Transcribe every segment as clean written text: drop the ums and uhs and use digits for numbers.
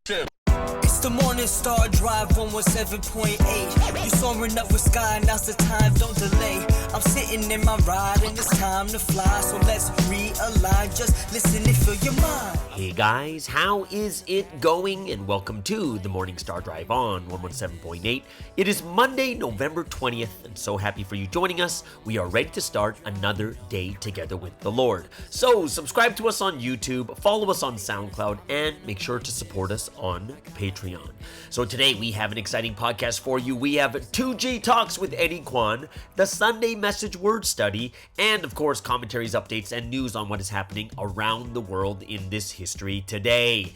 It's the Morning Star Drive 117.8. You soaring up with sky, now's the time, don't delay. I'm sitting in my ride and it's time to fly. So let's realign, just listen and fill your mind. Hey guys, how is it going? And welcome to the Morning Star Drive on 117.8. It is Monday, November 20th, and so happy for you joining us. We are ready to start another day together with the Lord. So subscribe to us on YouTube, follow us on SoundCloud, and make sure to support us on Patreon. So today we have an exciting podcast for you. We have 2G Talks with Eddie Kweon, the Sunday Message Word Study, and of course commentaries, updates, and news on what is happening around the world in this history today.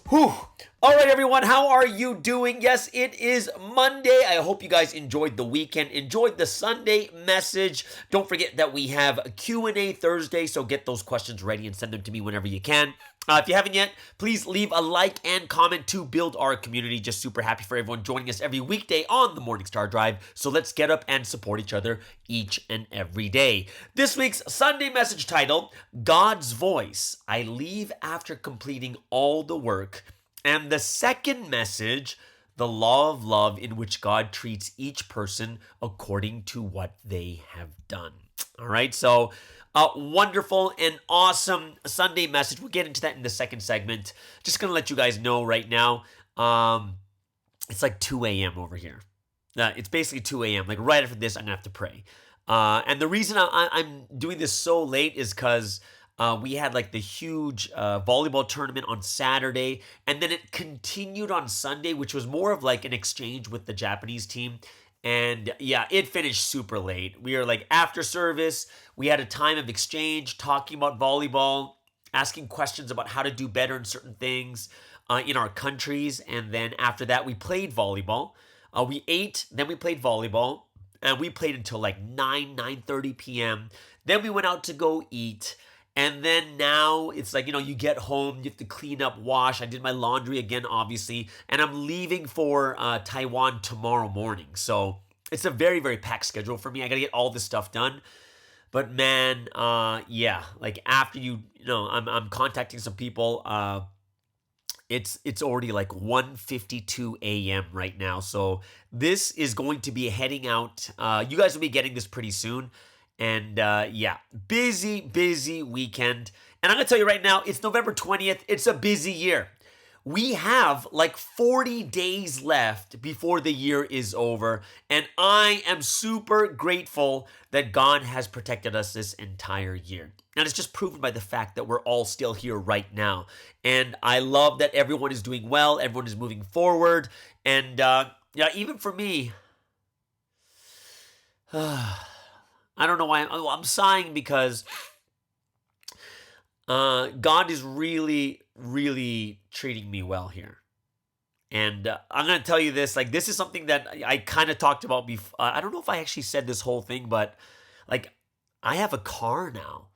Whew. All right, everyone, how are you doing? Yes, it is Monday. I hope you guys enjoyed the weekend, enjoyed the Sunday message. Don't forget that we have a Q&A Thursday, so get those questions ready and send them to me whenever you can. If you haven't yet, please leave a like and comment to build our community. Just super happy for everyone joining us every weekday on the Morning Star Drive. So let's get up and support each other each and every day. This week's Sunday message title, God's Voice. I leave after completing all the work. And the second message, the law of love in which God treats each person according to what they have done. All right, so wonderful and awesome Sunday message. We'll get into that in the second segment. Just going to let you guys know right now, it's like 2 a.m. over here. It's basically 2 a.m. Like right after this, I'm going to have to pray. And the reason I'm doing this so late is because we had like the huge volleyball tournament on Saturday, and then it continued on Sunday, which was more of like an exchange with the Japanese team. And yeah, it finished super late. We are like after service, we had a time of exchange, talking about volleyball, asking questions about how to do better in certain things in our countries. And then after that, we played volleyball. We ate, then we played volleyball, and we played until like 9:30 p.m. Then we went out to go eat. And then now it's like, you get home, you have to clean up, wash. I did my laundry again, obviously. And I'm leaving for Taiwan tomorrow morning. So it's a very, very packed schedule for me. I got to get all this stuff done. But man, yeah, like after I'm contacting some people. It's already like 1:52 a.m. right now. So this is going to be heading out. You guys will be getting this pretty soon. And yeah, busy weekend. And I'm going to tell you right now, it's November 20th. It's a busy year. We have like 40 days left before the year is over. And I am super grateful that God has protected us this entire year. And it's just proven by the fact that we're all still here right now. And I love that everyone is doing well. Everyone is moving forward. And yeah, even for me, I don't know why I'm sighing because God is really, really treating me well here. And I'm going to tell you this, like this is something that I kind of talked about before. I don't know if I actually said this whole thing, but like I have a car now.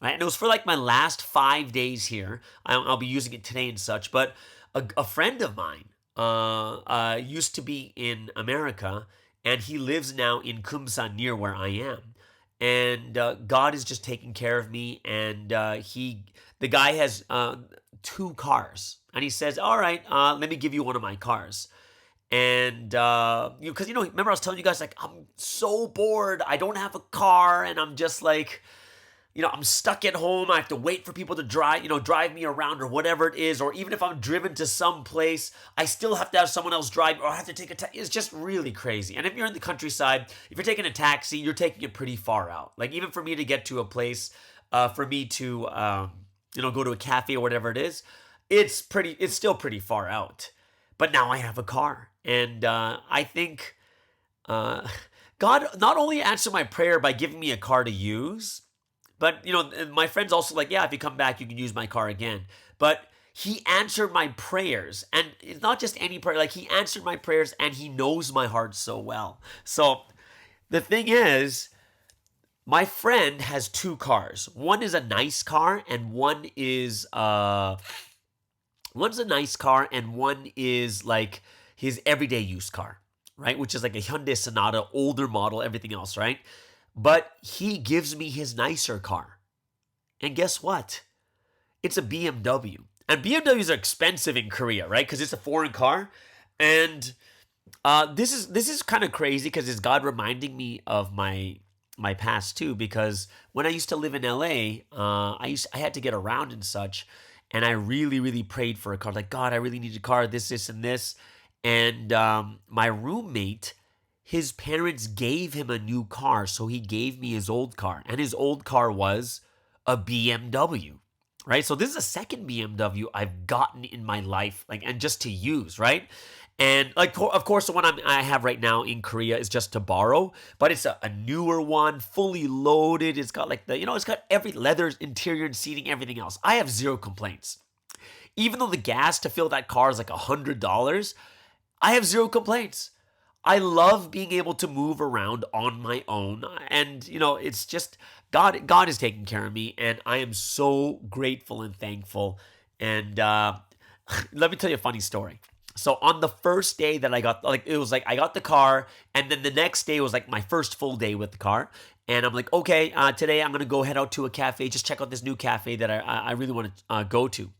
Right? And it was for like my last 5 days here. I'll be using it today and such. But a friend of mine used to be in America, and he lives now in Kumsan near where I am. And God is just taking care of me. And the guy has 2 cars. And he says, all right, let me give you one of my cars. And, because, remember I was telling you guys, like, I'm so bored. I don't have a car. And I'm just like, I'm stuck at home. I have to wait for people to drive me around or whatever it is. Or even if I'm driven to some place, I still have to have someone else drive or I have to take a taxi. It's just really crazy. And if you're in the countryside, if you're taking a taxi, you're taking it pretty far out. Like even for me to get to a place, for me to, go to a cafe or whatever it is, it's still pretty far out. But now I have a car. And I think God not only answered my prayer by giving me a car to use, but, my friend's also like, yeah, if you come back, you can use my car again. But he answered my prayers. And it's not just any prayer. Like, he answered my prayers, and he knows my heart so well. So the thing is, my friend has 2 cars. One is a nice car, and one is one's a nice car, and one is like his everyday use car, right? Which is like a Hyundai Sonata, older model, everything else, right? But he gives me his nicer car. And guess what? It's a BMW. And BMWs are expensive in Korea, right? Because it's a foreign car. And this is kind of crazy because it's God reminding me of my past too. Because when I used to live in LA, I had to get around and such, and I really really prayed for a car. Like, God, I really need a car. This, and this. And my roommate, his parents gave him a new car, so he gave me his old car, and his old car was a BMW. Right, so this is a second BMW I've gotten in my life, like, and just to use, right? And like, of course, the one I have right now in Korea is just to borrow, but it's a newer one, fully loaded. It's got like it's got every leather interior and seating, everything else. I have zero complaints. Even though the gas to fill that car is like $100, I have zero complaints. I love being able to move around on my own, and it's just God. God is taking care of me, and I am so grateful and thankful. And let me tell you a funny story. So on the first day that I got, like, it was like I got the car, and then the next day was like my first full day with the car, and I'm like, okay, today I'm gonna go head out to a cafe, just check out this new cafe that I really want to go to,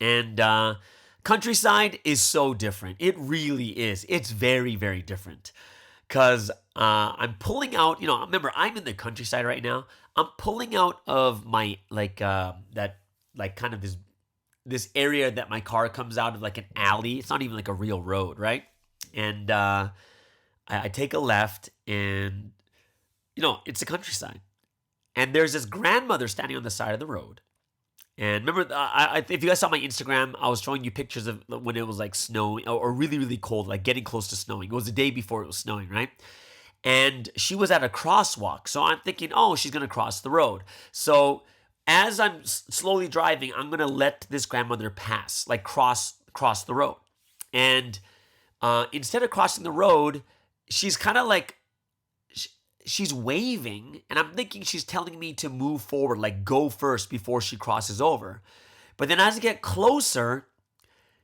and countryside is so different. It really is. It's very, very different. Because I'm pulling out, remember, I'm in the countryside right now. I'm pulling out of my, kind of this area that my car comes out of, like an alley. It's not even like a real road, right? And I take a left, and, it's the countryside. And there's this grandmother standing on the side of the road. And remember, if you guys saw my Instagram, I was showing you pictures of when it was like snowing or really, really cold, like getting close to snowing. It was the day before it was snowing, right? And she was at a crosswalk. So I'm thinking, oh, she's going to cross the road. So as I'm slowly driving, I'm going to let this grandmother pass, like cross the road. And instead of crossing the road, she's kind of like, she's waving, and I'm thinking she's telling me to move forward, like go first before she crosses over. But then as I get closer,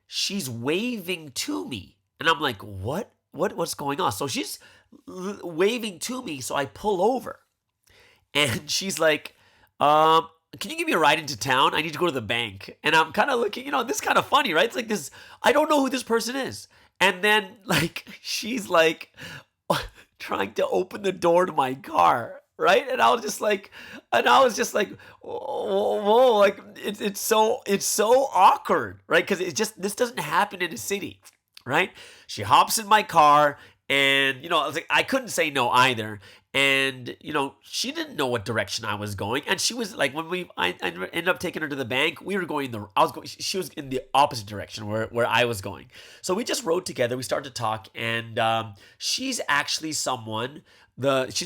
she's waving to me, and I'm like, what's going on? So she's waving to me, so I pull over, and she's like, can you give me a ride into town? I need to go to the bank. And I'm kind of looking, this is kind of funny, right? It's like this, I don't know who this person is. And then like she's like trying to open the door to my car, right? And I was just like, whoa, like it's so awkward, right? Because this doesn't happen in a city, right? She hops in my car, and I was like, I couldn't say no either. And she didn't know what direction I was going, and she was like, when I ended up taking her to the bank, we were going she was in the opposite direction where I was going. So we just rode together. We started to talk, and she's actually she's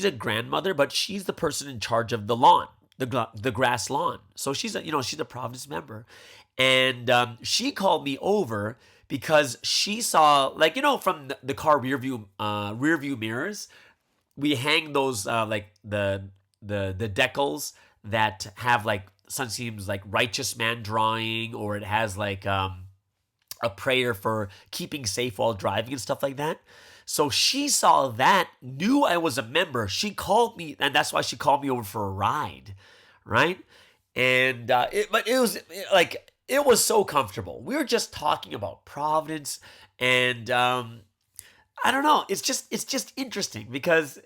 a grandmother, but she's the person in charge of the lawn, the grass lawn. So she's a Providence member, and she called me over because she saw, like, from the car rear view mirrors. We hang those like the decals that have like sometimes like righteous man drawing, or it has like a prayer for keeping safe while driving and stuff like that. So she saw that, knew I was a member. She called me, and that's why she called me over for a ride, right? And it was so comfortable. We were just talking about Providence, and I don't know. It's just interesting because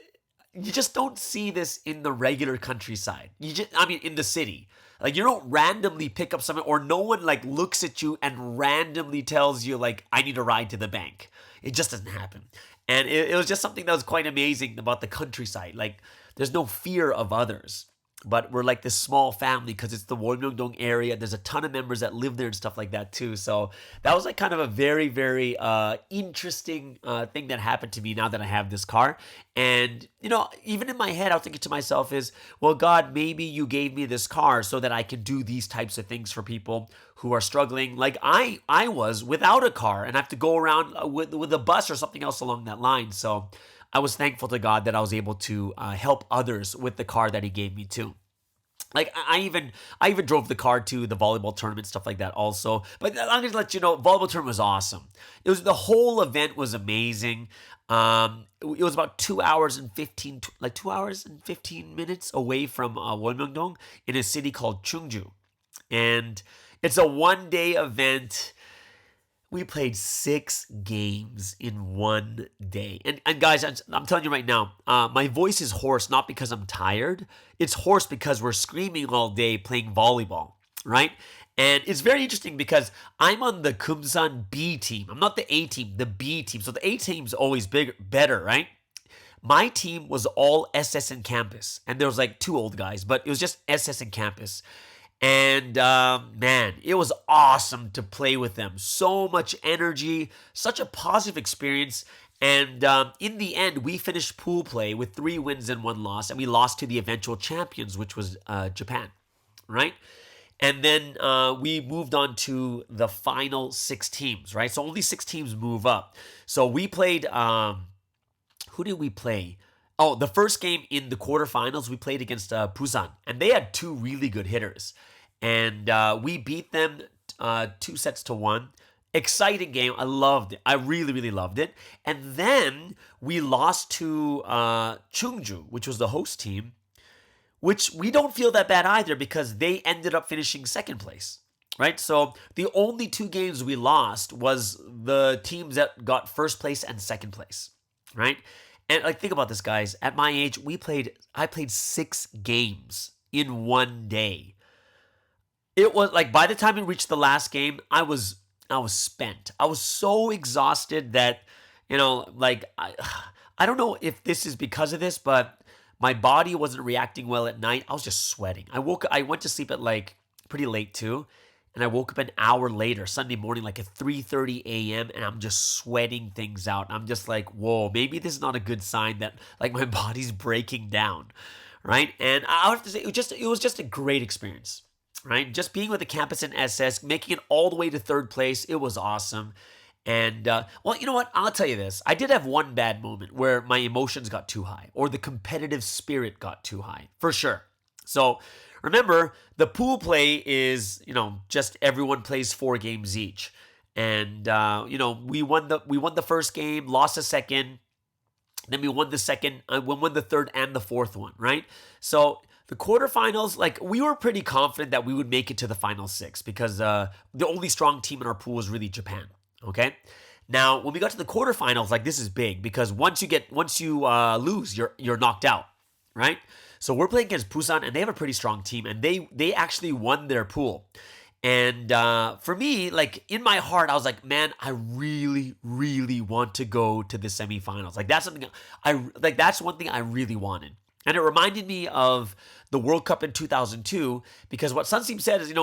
you just don't see this in the regular countryside. In the city. Like, you don't randomly pick up something, or no one like looks at you and randomly tells you like, I need a ride to the bank. It just doesn't happen. And it was just something that was quite amazing about the countryside. Like, there's no fear of others. But we're like this small family because it's the Wolmyeongdong area. There's a ton of members that live there and stuff like that too. So that was like kind of a very, very interesting thing that happened to me now that I have this car. And, even in my head, I was thinking to myself is, well, God, maybe you gave me this car so that I can do these types of things for people who are struggling. Like I was without a car and I have to go around with a bus or something else along that line. So I was thankful to God that I was able to help others with the car that He gave me too. Like I even drove the car to the volleyball tournament, stuff like that also. But I'm going to let you know, volleyball tournament was awesome. The whole event was amazing. It was about 2 hours and 15 minutes away from Wolmyeongdong in a city called Chungju. And It's a one-day event. We played 6 games in one day. And guys, I'm telling you right now, my voice is hoarse, not because I'm tired. It's hoarse because we're screaming all day playing volleyball, right? And it's very interesting because I'm on the Kumsan B team. I'm not the A team, the B team. So the A team's always better, right? My team was all SS and campus. And there was like 2 old guys, but it was just SS and campus. And man, it was awesome to play with them. So much energy, such a positive experience. And in the end, we finished pool play with 3 wins and 1 loss. And we lost to the eventual champions, which was Japan, right? And then we moved on to the final 6 teams, right? So only 6 teams move up. So we played, who did we play? Oh, the first game in the quarterfinals, we played against Busan. And they had 2 really good hitters. And we beat them 2-1. Exciting game. I loved it. I really, really loved it. And then we lost to Chungju, which was the host team, which we don't feel that bad either because they ended up finishing 2nd place, right? So the only 2 games we lost was the teams that got 1st place and 2nd place, right? And like, think about this, guys. At my age, I played 6 games in one day. It was like, by the time we reached the last game, I was spent. I was so exhausted that, like, I don't know if this is because of this, but my body wasn't reacting well at night. I was just sweating. I went to sleep at like pretty late too. And I woke up an hour later, Sunday morning, like at 3:30 a.m. And I'm just sweating things out. I'm just like, whoa, maybe this is not a good sign that like my body's breaking down, right? And I have to say, it was just a great experience, right? Just being with the campus in SS, making it all the way to 3rd place, it was awesome. And, well, you know what? I'll tell you this. I did have one bad moment where my emotions got too high or the competitive spirit got too high, for sure. So remember, the pool play is, just everyone plays 4 games each. And, we won the first game, lost the second. Then we won the second, we won the third and the fourth one, right? So the quarterfinals, like, we were pretty confident that we would make it to the final 6 because the only strong team in our pool was really Japan. Okay. Now, when we got to the quarterfinals, like, this is big because once you lose, you're knocked out, right? So we're playing against Busan, and they have a pretty strong team, and they actually won their pool. And for me, like, in my heart, I was like, man, I really, really want to go to the semifinals. Like, that's something that's one thing I really wanted. And it reminded me of the World Cup in 2002 because what Sunseem said is,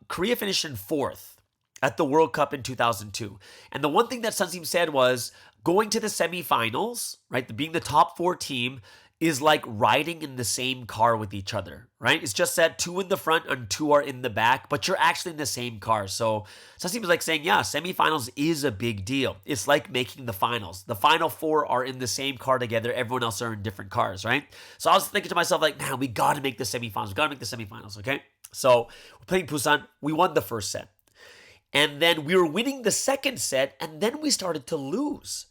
Korea finished in 4th. At the World Cup in 2002. And the one thing that Sunseem said was going to the semifinals, right, being the top 4 team is like riding in the same car with each other, right? It's just that 2 in the front and 2 are in the back, but you're actually in the same car. So Sunseem was like saying, yeah, semifinals is a big deal. It's like making the finals. The final 4 are in the same car together. Everyone else are in different cars, right? So I was thinking to myself, like, man, we got to make the semifinals. We got to make the semifinals, okay? So we're playing Busan. We won the first set. And then we were winning the second set, and then we started to lose.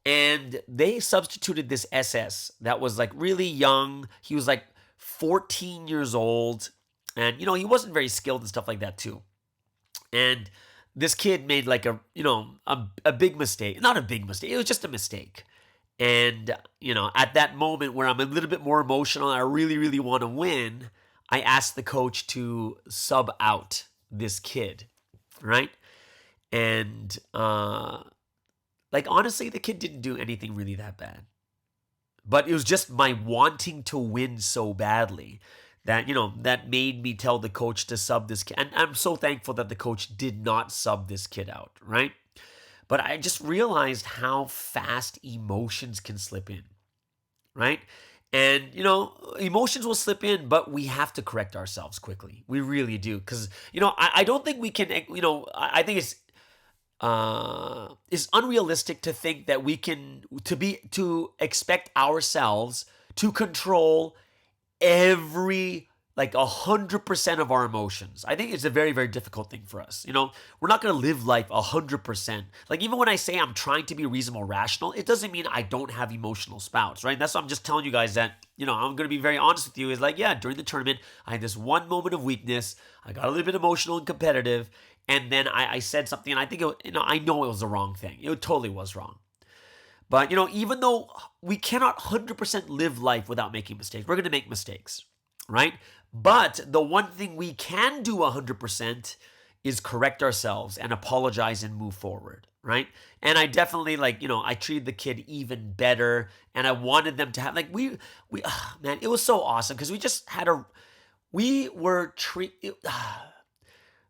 And they substituted this SS that was like really young. He was like 14 years old. And, he wasn't very skilled and stuff like that too. And this kid made like a big mistake. Not a big mistake. It was just a mistake. And, at that moment where I'm a little bit more emotional, I really, really want to win, I asked the coach to sub out this kid. Right? And, honestly, the kid didn't do anything really that bad. But it was just my wanting to win so badly that, that made me tell the coach to sub this kid. And I'm so thankful that the coach did not sub this kid out, right? But I just realized how fast emotions can slip in, right? And, emotions will slip in, but we have to correct ourselves quickly. We really do. Because, I don't think we can, I think it's unrealistic to think that we can, to expect ourselves to control every like 100% of our emotions. I think it's a very, very difficult thing for us. We're not going to live life 100%. Like even when I say I'm trying to be reasonable, rational, it doesn't mean I don't have emotional spouts, right? That's what I'm just telling you guys that, I'm going to be very honest with you is like, yeah, during the tournament, I had this one moment of weakness. I got a little bit emotional and competitive. And then I said something and I think, I know it was the wrong thing. It totally was wrong. But, even though we cannot 100% live life without making mistakes, we're going to make mistakes, right? But the one thing we can do 100% is correct ourselves and apologize and move forward, right? And I definitely I treated the kid even better, and I wanted them to have man, it was so awesome because we just had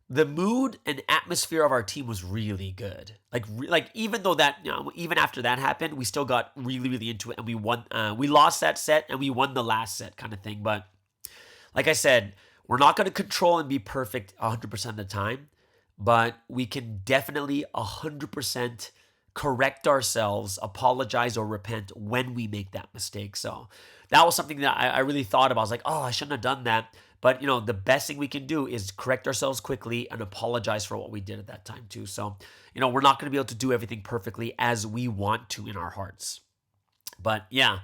the mood and atmosphere of our team was really good. Even though that, even after that happened, we still got really, really into it, and we won. We lost that set and we won the last set, kind of thing, but. Like I said, we're not going to control and be perfect 100% of the time, but we can definitely 100% correct ourselves, apologize, or repent when we make that mistake. So that was something that I really thought about. I was like, oh, I shouldn't have done that. But, the best thing we can do is correct ourselves quickly and apologize for what we did at that time too. So, we're not going to be able to do everything perfectly as we want to in our hearts. But yeah.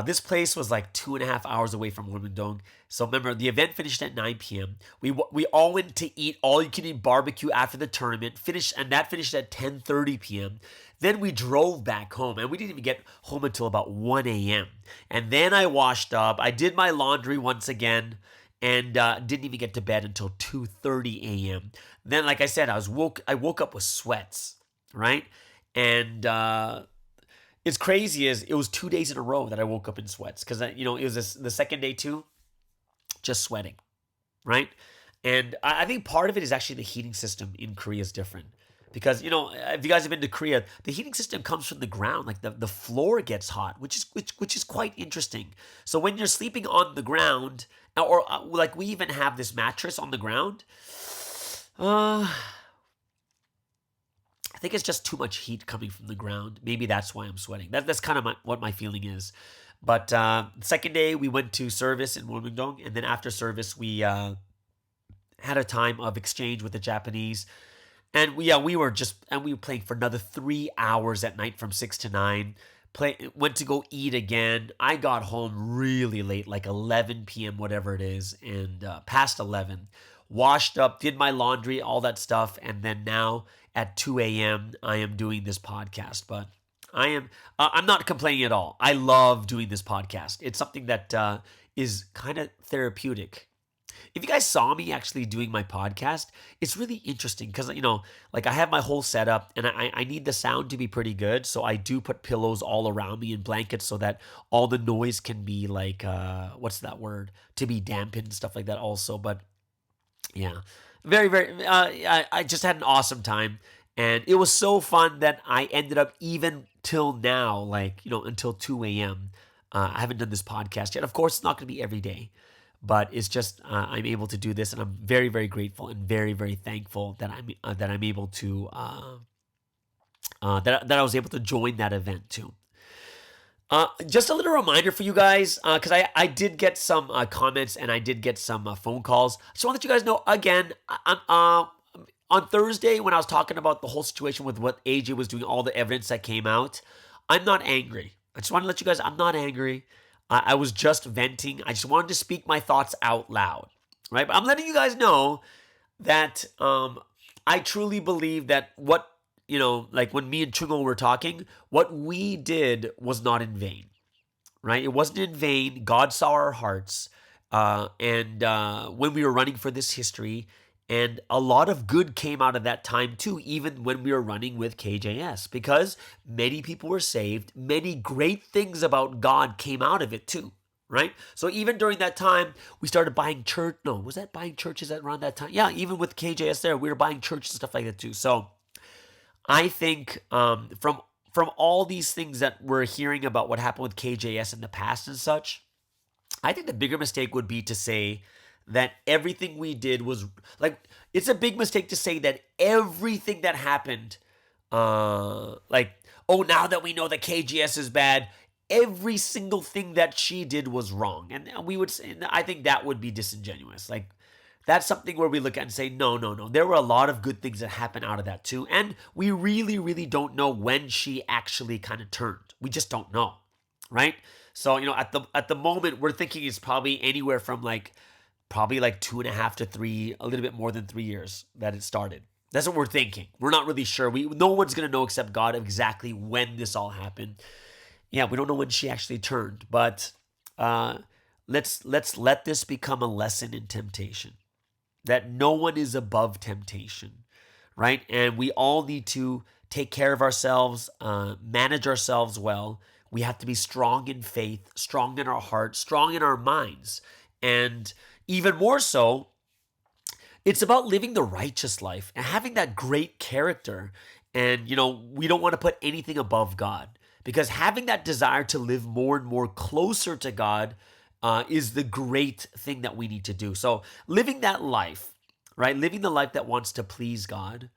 This place was like 2.5 hours away from Wilmington. So remember, the event finished at 9 p.m. We all went to eat all-you-can-eat barbecue after the tournament. That finished at 10:30 p.m. Then we drove back home, and we didn't even get home until about 1 a.m. And then I washed up. I did my laundry once again, and didn't even get to bed until 2:30 a.m. Then, like I said, I woke up with sweats, right? And it's crazy is it was 2 days in a row that I woke up in sweats because, it was the second day too, just sweating, right? And I think part of it is actually the heating system in Korea is different because, if you guys have been to Korea, the heating system comes from the ground. Like the floor gets hot, which is quite interesting. So when you're sleeping on the ground, or like we even have this mattress on the ground, I think it's just too much heat coming from the ground. Maybe that's why I'm sweating. That's kind of what my feeling is. But the second day, we went to service in Wilmington. And then after service, we had a time of exchange with the Japanese. And we were playing for another 3 hours at night from 6 to 9. Went to go eat again. I got home really late, like 11 p.m., whatever it is, and past 11. Washed up, did my laundry, all that stuff. And then now at 2 a.m., I am doing this podcast. But I'm not complaining at all. I love doing this podcast. It's something that is kind of therapeutic. If you guys saw me actually doing my podcast, it's really interesting because, I have my whole setup and I need the sound to be pretty good. So I do put pillows all around me and blankets so that all the noise can be what's that word? To be dampened, stuff like that also. But yeah, very, very, I just had an awesome time. And it was so fun that I ended up even till now, until 2 a.m. I haven't done this podcast yet. Of course, it's not going to be every day. But it's just I'm able to do this, and I'm very, very grateful and very, very thankful that I'm able to that I was able to join that event too. Just a little reminder for you guys, because I did get some comments and I did get some phone calls. I just want to let you guys know again. On Thursday when I was talking about the whole situation with what AJ was doing, all the evidence that came out, I'm not angry. I just want to let you guys. I'm not angry. I was just venting. I just wanted to speak my thoughts out loud, right? But I'm letting you guys know that I truly believe that when me and Chungo were talking, what we did was not in vain, right? It wasn't in vain. God saw our hearts. And when we were running for this history, and a lot of good came out of that time too, even when we were running with KJS, because many people were saved. Many great things about God came out of it too, right? So even during that time, we started buying church. No, was that buying churches around that time? Yeah, even with KJS there, we were buying churches and stuff like that too. So I think from all these things that we're hearing about what happened with KJS in the past and such, I think the bigger mistake would be to say that everything we did was it's a big mistake to say that everything that happened, now that we know that KGS is bad, every single thing that she did was wrong. And we would say, I think that would be disingenuous. Like, that's something where we look at and say, no, no, no. There were a lot of good things that happened out of that too. And we really, really don't know when she actually kind of turned. We just don't know, right? So, at the moment, we're thinking it's probably anywhere from probably 2.5 to 3, a little bit more than 3 years that it started. That's what we're thinking. We're not really sure. No one's going to know except God exactly when this all happened. Yeah, we don't know when she actually turned, but let's let this become a lesson in temptation, that no one is above temptation, right? And we all need to take care of ourselves, manage ourselves well. We have to be strong in faith, strong in our heart, strong in our minds. And even more so, it's about living the righteous life and having that great character. And, we don't want to put anything above God, because having that desire to live more and more closer to God is the great thing that we need to do. So living that life, right? Living the life that wants to please God.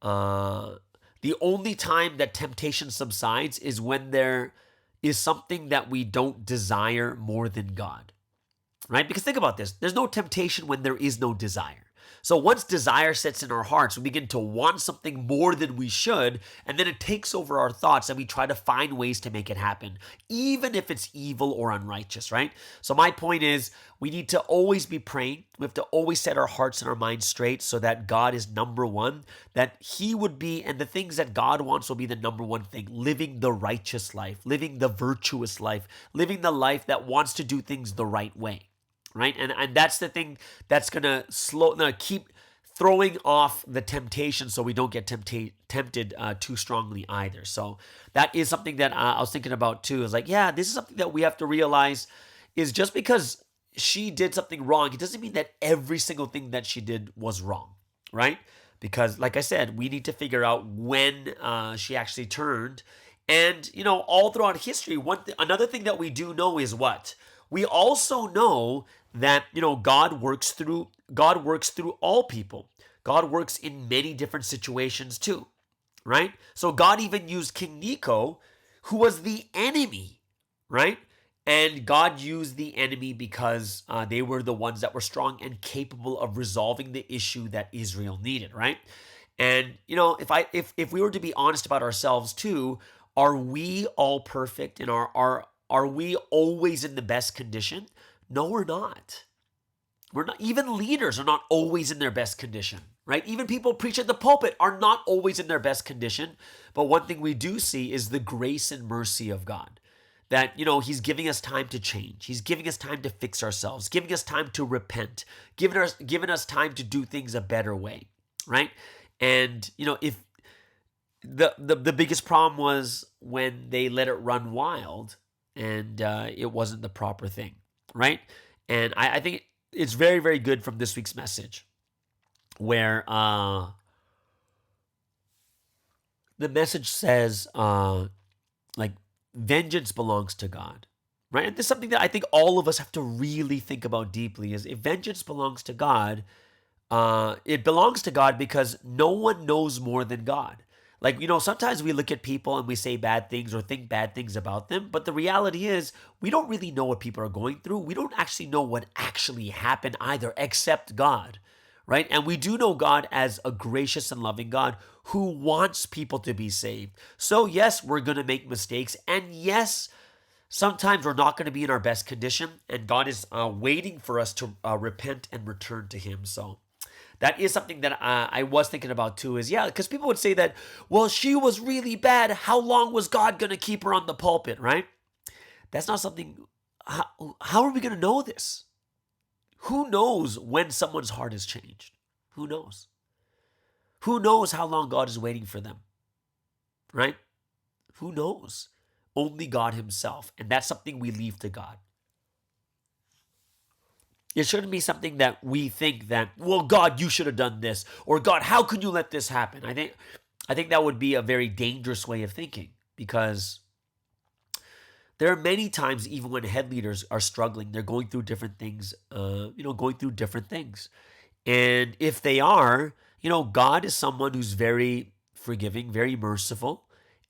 The only time that temptation subsides is when there is something that we don't desire more than God, right? Because think about this. There's no temptation when there is no desire. So once desire sets in our hearts, we begin to want something more than we should, and then it takes over our thoughts, and we try to find ways to make it happen, even if it's evil or unrighteous, right? So my point is, we need to always be praying. We have to always set our hearts and our minds straight so that God is number one, that He would be, and the things that God wants will be the number one thing: living the righteous life, living the virtuous life, living the life that wants to do things the right way. Right? And that's the thing that's going to keep throwing off the temptation so we don't get tempted too strongly either. So that is something that I was thinking about too. Is this is something that we have to realize, is just because she did something wrong, it doesn't mean that every single thing that she did was wrong, right? Because like I said, we need to figure out when she actually turned. And, all throughout history, another thing that we do know is what? We also know that, God works through all people. God works in many different situations too, right? So God even used King Necho, who was the enemy, right? And God used the enemy because they were the ones that were strong and capable of resolving the issue that Israel needed, right? And, if we were to be honest about ourselves too, are we all perfect, and are we always in the best condition? No, we're not. We're not. Even leaders are not always in their best condition, right? Even people preach at the pulpit are not always in their best condition. But one thing we do see is the grace and mercy of God. That, He's giving us time to change. He's giving us time to fix ourselves, giving us time to repent, giving us time to do things a better way, right? And, if the biggest problem was when they let it run wild, and it wasn't the proper thing, right? And I think it's very, very good from this week's message, where the message says, vengeance belongs to God, right? And this is something that I think all of us have to really think about deeply, is if vengeance belongs to God, it belongs to God because no one knows more than God. Sometimes we look at people and we say bad things or think bad things about them, but the reality is we don't really know what people are going through. We don't actually know what actually happened either, except God, right? And we do know God as a gracious and loving God who wants people to be saved. So yes, we're going to make mistakes, and yes, sometimes we're not going to be in our best condition, and God is waiting for us to repent and return to Him. So that is something that I was thinking about too, is because people would say that, well, she was really bad. How long was God going to keep her on the pulpit, right? That's not something, how are we going to know this? Who knows when someone's heart has changed? Who knows? Who knows how long God is waiting for them, right? Who knows? Only God Himself. And that's something we leave to God. It shouldn't be something that we think that, well, God, you should have done this, or God, how could you let this happen? I think that would be a very dangerous way of thinking, because there are many times, even when head leaders are struggling, they're going through different things, And if they are, God is someone who's very forgiving, very merciful,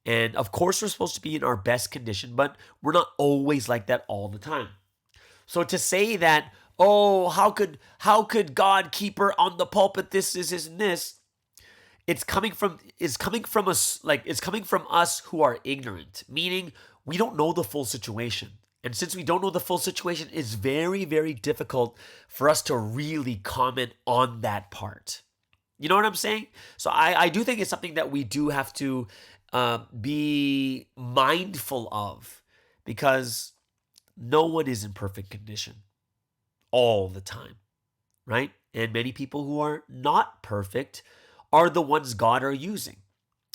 And of course, we're supposed to be in our best condition, but we're not always like that all the time. So to say that, oh, how could God keep her on the pulpit, this and this, it's coming from us who are ignorant, meaning we don't know the full situation. And since we don't know the full situation, it's very, very difficult for us to really comment on that part. You know what I'm saying? So I do think it's something that we do have to be mindful of, because no one is in perfect condition all the time, right? And many people who are not perfect are the ones God are using,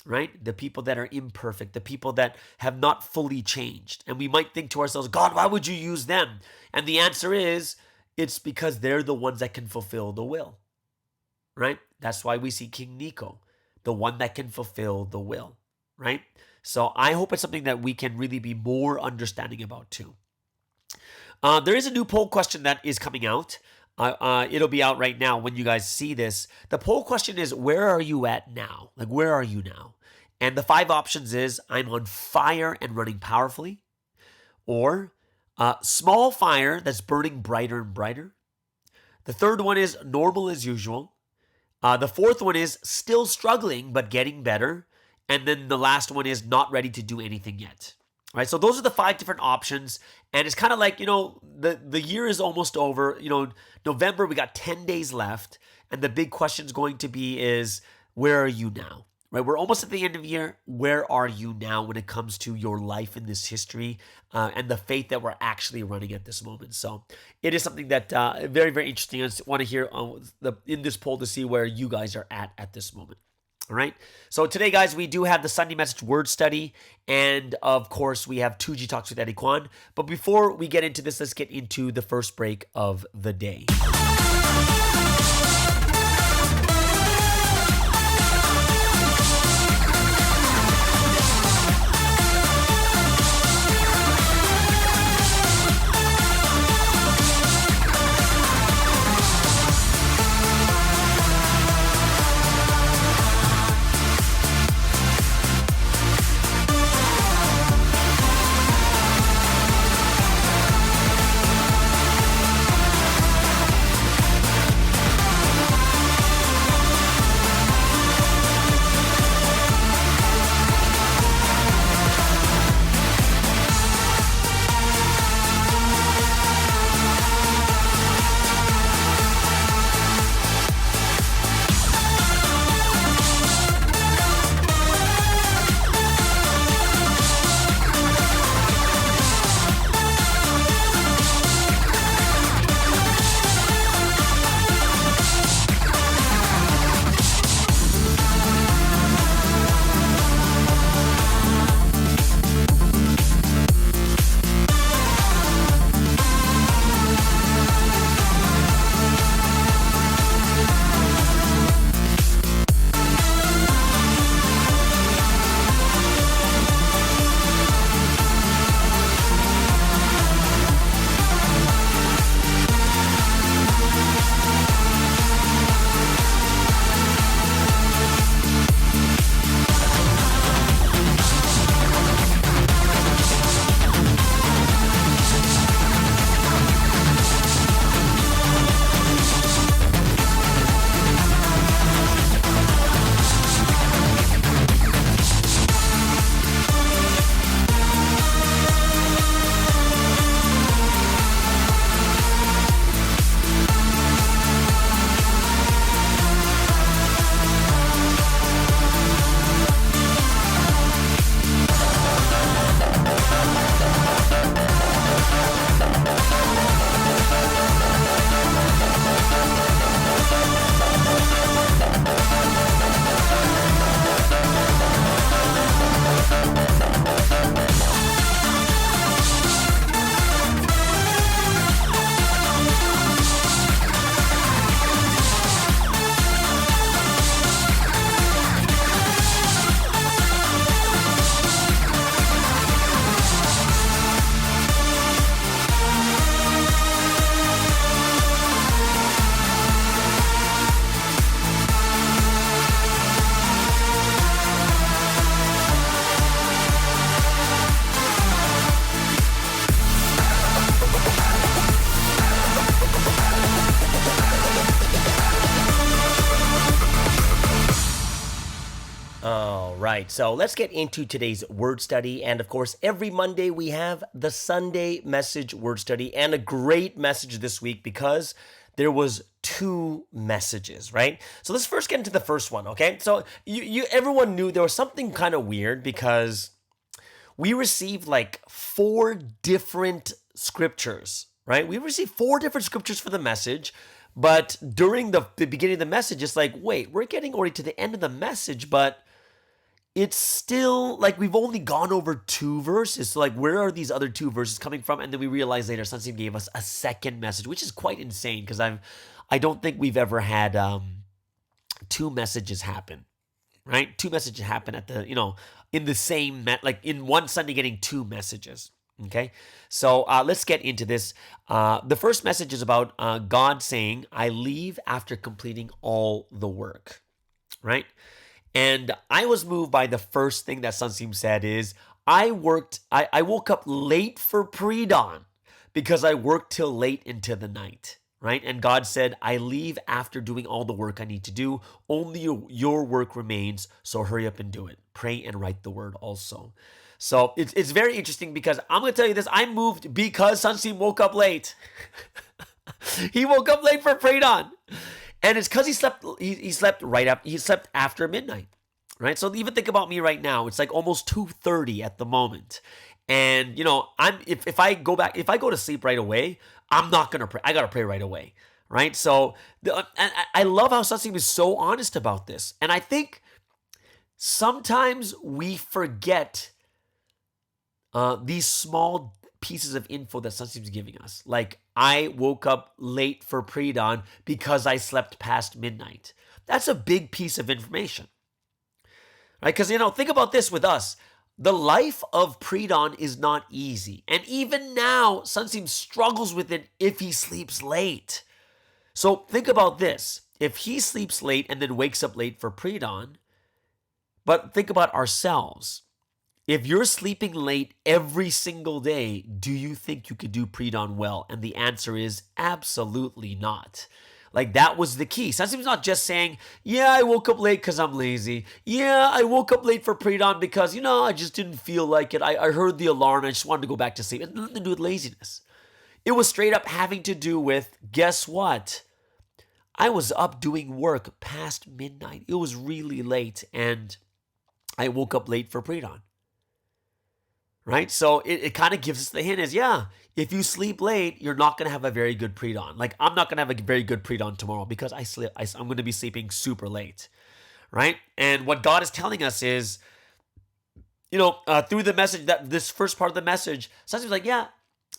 right? The people that are imperfect, the people that have not fully changed. And we might think to ourselves, God, why would you use them? And the answer is, it's because they're the ones that can fulfill the will, right? That's why we see King Nico, the one that can fulfill the will, right? So I hope it's something that we can really be more understanding about too. There is a new poll question that is coming out. It'll be out right now when you guys see this. The poll question is, where are you at now? Like, where are you now? And the 5 options is, I'm on fire and running powerfully, or small fire that's burning brighter and brighter. The third one is normal as usual. The fourth one is still struggling but getting better. And then the last one is not ready to do anything yet. Right, so those are the 5 different options, and it's kind of like, the year is almost over. November, we got 10 days left, and the big question is going to be is, where are you now? Right, we're almost at the end of the year. Where are you now when it comes to your life in this history and the faith that we're actually running at this moment? So it is something that very, very interesting. I just want to hear in this poll to see where you guys are at this moment. All right. So today, guys, we do have the Sunday Message Word Study. And of course, we have 2G Talks with Eddie Kweon. But before we get into this, let's get into the first break of the day. All right, so let's get into today's word study. And of course, every Monday we have the Sunday message word study, and a great message this week because there was two messages, right? So let's first get into the first one, okay? So everyone knew there was something kind of weird because we received like 4 different scriptures, right? We received 4 different scriptures for the message. But during the beginning of the message, it's like, wait, we're getting already to the end of the message, but it's still like we've only gone over 2 verses. So like, where are these other 2 verses coming from? And then we realized later Sunsteam gave us a second message, which is quite insane because I don't think we've ever had 2 messages happen, right? 2 messages happen at the, in the same, like in one Sunday getting 2 messages. Okay, so let's get into this. The first message is about God saying, I leave after completing all the work, right? And I was moved by the first thing that Sunsteam said is, I woke up late for pre-dawn because I worked till late into the night, right? And God said, I leave after doing all the work I need to do. Only your work remains, so hurry up and do it. Pray and write the word also. So it's very interesting because I'm going to tell you this. I moved because Sunsteam woke up late. He woke up late for pre-dawn. And it's because he slept after midnight, right? So even think about me right now. It's like almost 2:30 at the moment. And, if I go to sleep right away, I'm not going to pray. I got to pray right away, right? So I love how Sunsteam is so honest about this. And I think sometimes we forget these small pieces of info that Sunsteam's giving us. Like, I woke up late for pre-dawn because I slept past midnight. That's a big piece of information, right? Because, think about this with us. The life of pre-dawn is not easy. And even now, Sunsteam struggles with it if he sleeps late. So think about this. If he sleeps late and then wakes up late for pre-dawn, but think about ourselves. If you're sleeping late every single day, do you think you could do pre-dawn well? And the answer is absolutely not. Like, that was the key. Sunsteam's not just saying, yeah, I woke up late because I'm lazy. Yeah, I woke up late for pre-dawn because, I just didn't feel like it. I heard the alarm. I just wanted to go back to sleep. It had nothing to do with laziness. It was straight up having to do with, guess what? I was up doing work past midnight. It was really late, and I woke up late for pre-dawn. Right? So it kind of gives us the hint is, if you sleep late, you're not going to have a very good pre-dawn. Like, I'm not going to have a very good pre-dawn tomorrow because I'm going to be sleeping super late. Right? And what God is telling us is, through the message, that this first part of the message, Sunsteam's like,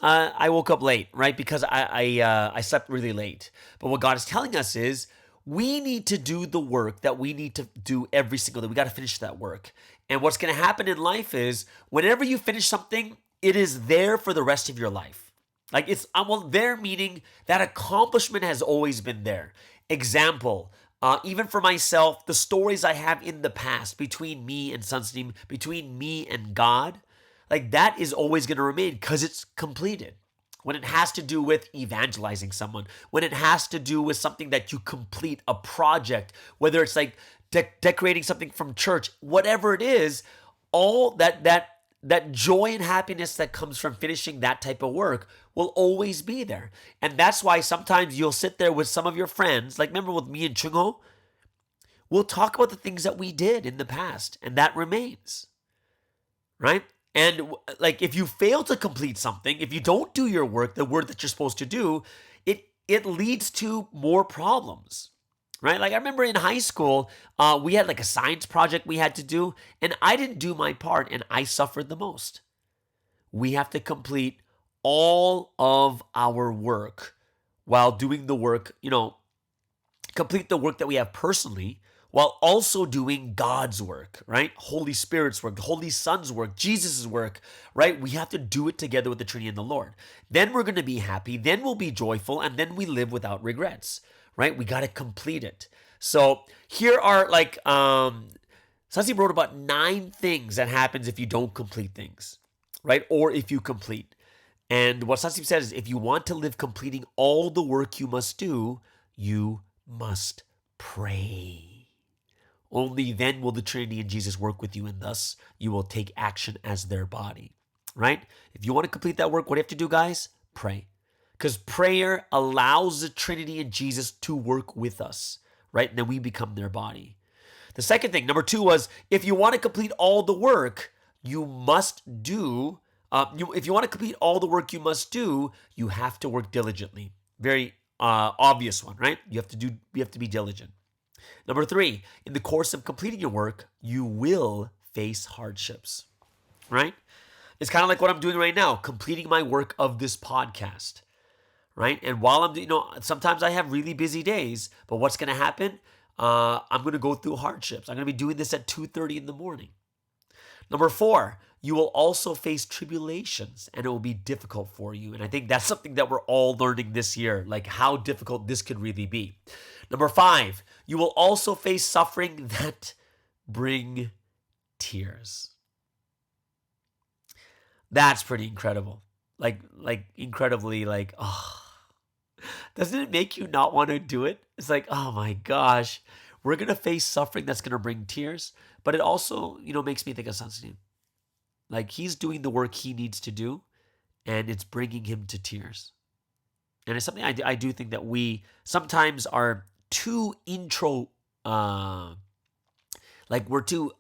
I woke up late, right? Because I slept really late. But what God is telling us is, we need to do the work that we need to do every single day. We got to finish that work. And what's going to happen in life is whenever you finish something, it is there for the rest of your life. Like, it's there meaning that accomplishment has always been there. Example, even for myself, the stories I have in the past between me and Sunsteam, between me and God, like, that is always going to remain because it's completed. When it has to do with evangelizing someone, when it has to do with something that you complete, a project, whether it's like decorating something from church, whatever it is, all that joy and happiness that comes from finishing that type of work will always be there. And that's why sometimes you'll sit there with some of your friends, like remember with me and Chungho, we'll talk about the things that we did in the past, and that remains, right? And like, if you fail to complete something, if you don't do your work, the work that you're supposed to do, it leads to more problems, right? Like, I remember in high school, we had like a science project we had to do, and I didn't do my part, and I suffered the most. We have to complete all of our work while doing the work, complete the work that we have personally, while also doing God's work, right? Holy Spirit's work, Holy Son's work, Jesus' work, right? We have to do it together with the Trinity and the Lord. Then we're going to be happy, then we'll be joyful, and then we live without regrets, right? We got to complete it. So here are like, Sunsteam wrote about 9 things that happens if you don't complete things, right? Or if you complete. And what Sunsteam says is, if you want to live completing all the work you must do, you must pray. Only then will the Trinity and Jesus work with you, and thus you will take action as their body, right? If you want to complete that work, what do you have to do, guys? Pray. Because prayer allows the Trinity and Jesus to work with us, right? And then we become their body. The second thing, number 2, was if you want to complete all the work, you must do, if you want to complete all the work you must do, you have to work diligently. Very obvious one, right? You have to be diligent. Number 3, in the course of completing your work, you will face hardships, right? It's kind of like what I'm doing right now, completing my work of this podcast, right? And while I'm doing, sometimes I have really busy days, but what's going to happen? I'm going to go through hardships. I'm going to be doing this at 2:30 in the morning. Number 4, you will also face tribulations, and it will be difficult for you. And I think that's something that we're all learning this year, like how difficult this could really be. Number 5, you will also face suffering that bring tears. That's pretty incredible. Like incredibly, doesn't it make you not want to do it? It's like, oh my gosh, we're going to face suffering that's going to bring tears. But it also, makes me think of Sunstein. Like, he's doing the work he needs to do, and it's bringing him to tears. And it's something I do think that we sometimes are too we're too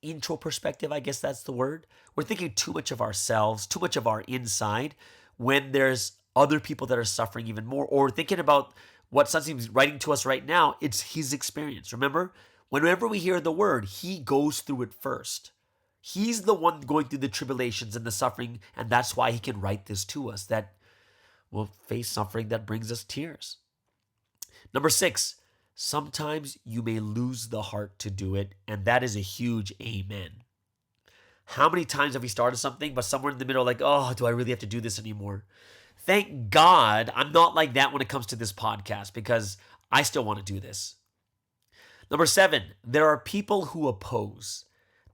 intro perspective, I guess that's the word. We're thinking too much of ourselves, too much of our inside, when there's other people that are suffering even more, or thinking about what Sunstein's writing to us right now. It's his experience. Remember, whenever we hear the word, he goes through it first. He's the one going through the tribulations and the suffering, and that's why he can write this to us, that we'll face suffering that brings us tears. Number 6, sometimes you may lose the heart to do it, and that is a huge amen. How many times have we started something, but somewhere in the middle, like, oh, do I really have to do this anymore? Thank God I'm not like that when it comes to this podcast, because I still want to do this. Number 7, there are people who oppose.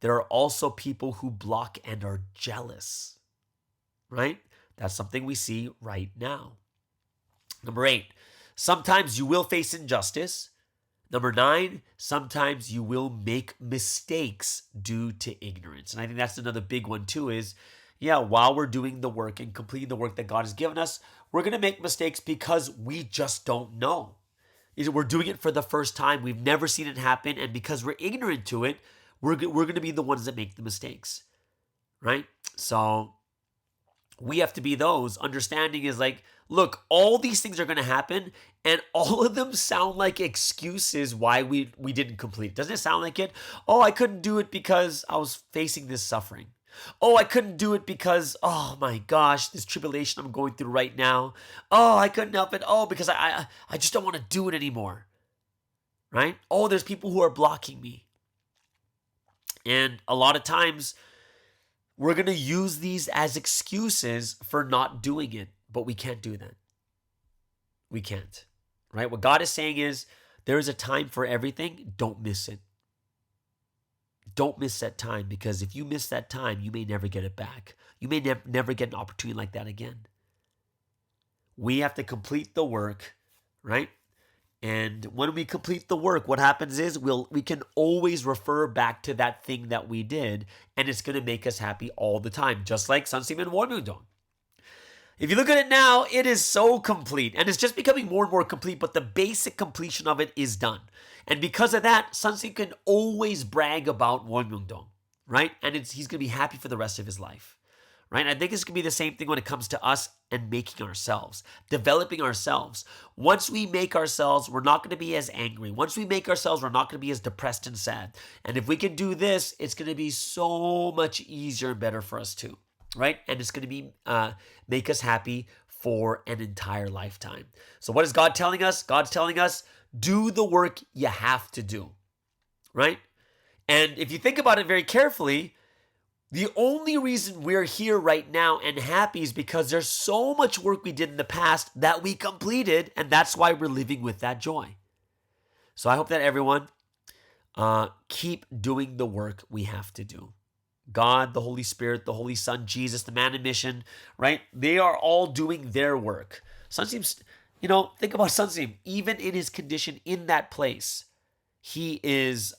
There are also people who block and are jealous, right? That's something we see right now. Number 8, sometimes you will face injustice. Number 9, sometimes you will make mistakes due to ignorance. And I think that's another big one too, is, while we're doing the work and completing the work that God has given us, we're going to make mistakes because we just don't know. We're doing it for the first time. We've never seen it happen. And because we're ignorant to it, we're going to be the ones that make the mistakes, right? So we have to be those. Understanding is like, look, all these things are going to happen, and all of them sound like excuses why we didn't complete. Doesn't it sound like it? Oh, I couldn't do it because I was facing this suffering. Oh, I couldn't do it because, oh my gosh, this tribulation I'm going through right now. Oh, I couldn't help it. Oh, because I just don't want to do it anymore, right? Oh, there's people who are blocking me. And a lot of times, we're going to use these as excuses for not doing it, but we can't do that. We can't, right? What God is saying is, there is a time for everything. Don't miss it. Don't miss that time, because if you miss that time, you may never get it back. You may never get an opportunity like that again. We have to complete the work, right? And when we complete the work, what happens is we can always refer back to that thing that we did, and it's going to make us happy all the time, just like Sunsim and Warmyungdong. If you look at it now, it is so complete, and it's just becoming more and more complete, but the basic completion of it is done. And because of that, Sunsim can always brag about Warmyungdong, right? And he's going to be happy for the rest of his life. Right? I think it's going to be the same thing when it comes to us and making ourselves, developing ourselves. Once we make ourselves, we're not going to be as angry. Once we make ourselves, we're not going to be as depressed and sad. And if we can do this, it's going to be so much easier and better for us too, right? And it's going to be make us happy for an entire lifetime. So what is God telling us? God's telling us, do the work you have to do, right? And if you think about it very carefully, the only reason we're here right now and happy is because there's so much work we did in the past that we completed, and that's why we're living with that joy. So I hope that everyone keep doing the work we have to do. God, the Holy Spirit, the Holy Son, Jesus, the man in mission, right? They are all doing their work. Sunsim, think about Sunsim. Even in his condition in that place, he is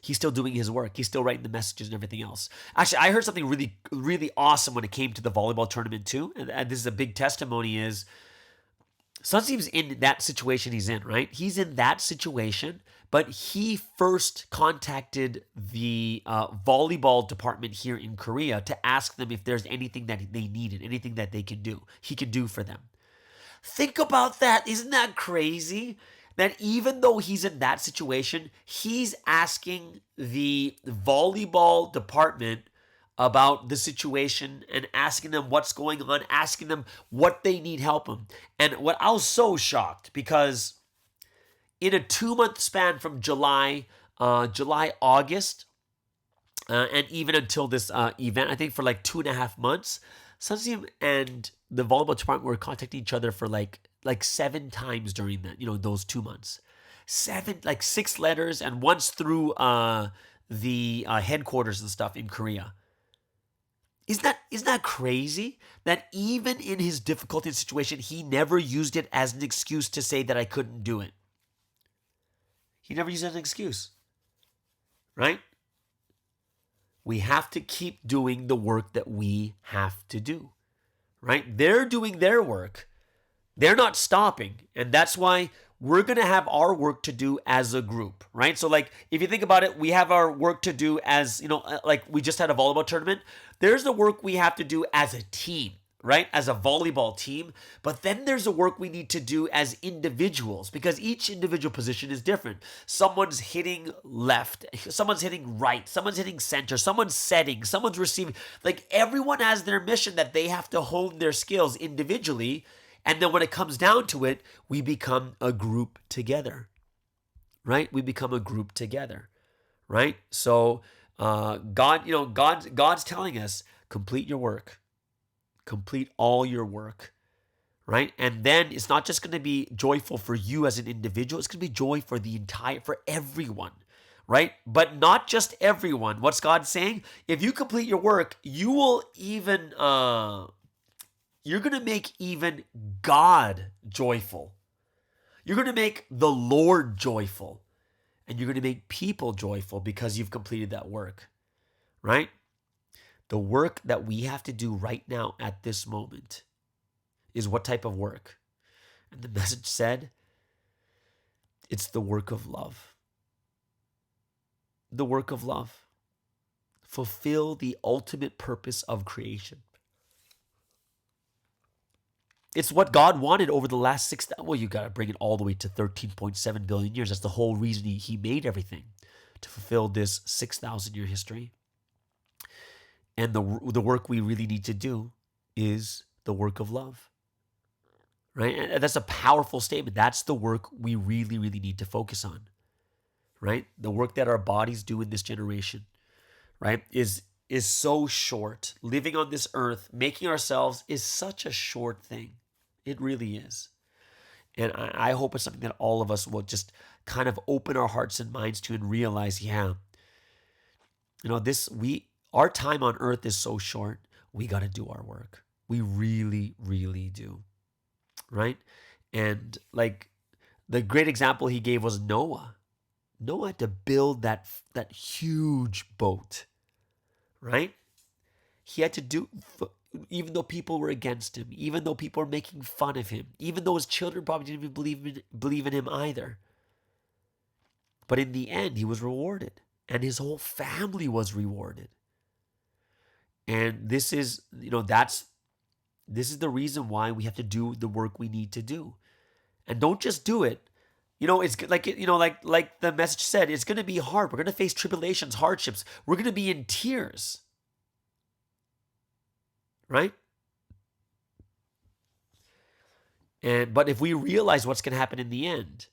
he's still doing his work. He's still writing the messages and everything else. Actually, I heard something really, really awesome when it came to the volleyball tournament too. And this is a big testimony is Sunseem's in that situation he's in, right? He's in that situation, but he first contacted the volleyball department here in Korea to ask them if there's anything that they needed, anything that they can do, he can do for them. Think about that. Isn't that crazy? That even though he's in that situation, he's asking the volleyball department about the situation and asking them what's going on, asking them what they need help in. And what I was so shocked because in a 2-month span from July, August, and even until this event, I think for like 2.5 months, Sunseem and the volleyball department were contacting each other for like 7 times during that, those 2 months. 6 letters, and once through the headquarters and stuff in Korea. Isn't that crazy? That even in his difficult situation, he never used it as an excuse to say that I couldn't do it. He never used it as an excuse. Right? We have to keep doing the work that we have to do. Right? They're doing their work. They're not stopping. And that's why we're going to have our work to do as a group, right? So like, if you think about it, we have our work to do as, like we just had a volleyball tournament. There's the work we have to do as a team, right? As a volleyball team. But then there's the work we need to do as individuals because each individual position is different. Someone's hitting left, someone's hitting right, someone's hitting center, someone's setting, someone's receiving. Like everyone has their mission that they have to hone their skills individually. And then when it comes down to it, we become a group together, right? We become a group together, right? So God's telling us, complete your work, complete all your work, right? And then it's not just going to be joyful for you as an individual. It's going to be joy for for everyone, right? But not just everyone. What's God saying? If you complete your work, you will even... you're going to make even God joyful. You're going to make the Lord joyful. And you're going to make people joyful because you've completed that work. Right? The work that we have to do right now at this moment is what type of work? And the message said, it's the work of love. The work of love. Fulfill the ultimate purpose of creation. It's what God wanted over the last you got to bring it all the way to 13.7 billion years. That's the whole reason he made everything, to fulfill this 6,000-year history. And the work we really need to do is the work of love, right? And that's a powerful statement. That's the work we really, really need to focus on, right? The work that our bodies do in this generation, right, is so short. Living on this earth, making ourselves is such a short thing. It really is. And I hope it's something that all of us will just kind of open our hearts and minds to and realize, our time on earth is so short. We got to do our work. We really, really do. Right? And like the great example he gave was Noah. Noah had to build that huge boat. Right? He had to do... even though people were against him, even though people were making fun of him, even though his children probably didn't even believe in him either. But in the end, he was rewarded, and his whole family was rewarded. And this is, this is the reason why we have to do the work we need to do. And don't just do it. It's like the message said, it's going to be hard. We're going to face tribulations, hardships. We're going to be in tears. Right? But if we realize what's going to happen in the end,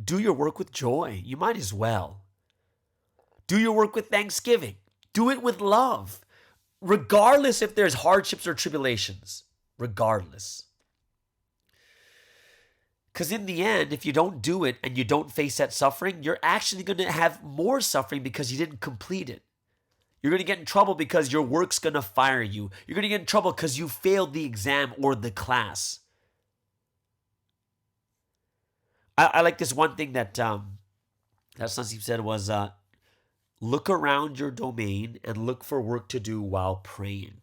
do your work with joy. You might as well. Do your work with thanksgiving. Do it with love. Regardless if there's hardships or tribulations. Regardless. Because in the end, if you don't do it and you don't face that suffering, you're actually going to have more suffering because you didn't complete it. You're going to get in trouble because your work's going to fire you. You're going to get in trouble because you failed the exam or the class. I like this one thing that Sandeep said was, look around your domain and look for work to do while praying,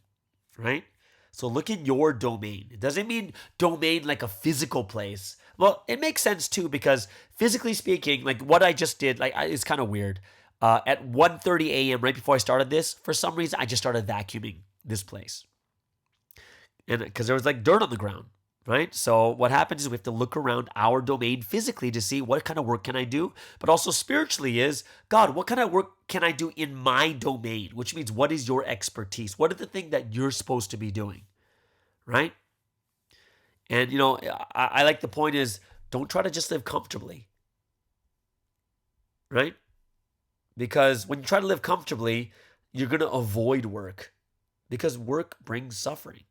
right? So look in your domain. It doesn't mean domain like a physical place. Well, it makes sense too, because physically speaking, like what I just did, it's kind of weird. At 1:30 a.m., right before I started this, for some reason, I just started vacuuming this place. And because there was like dirt on the ground, right? So what happens is we have to look around our domain physically to see what kind of work can I do, but also spiritually is, God, what kind of work can I do in my domain? Which means, what is your expertise? What are the things that you're supposed to be doing, right? And, I like the point is, don't try to just live comfortably, right? Because when you try to live comfortably, you're going to avoid work, because work brings suffering.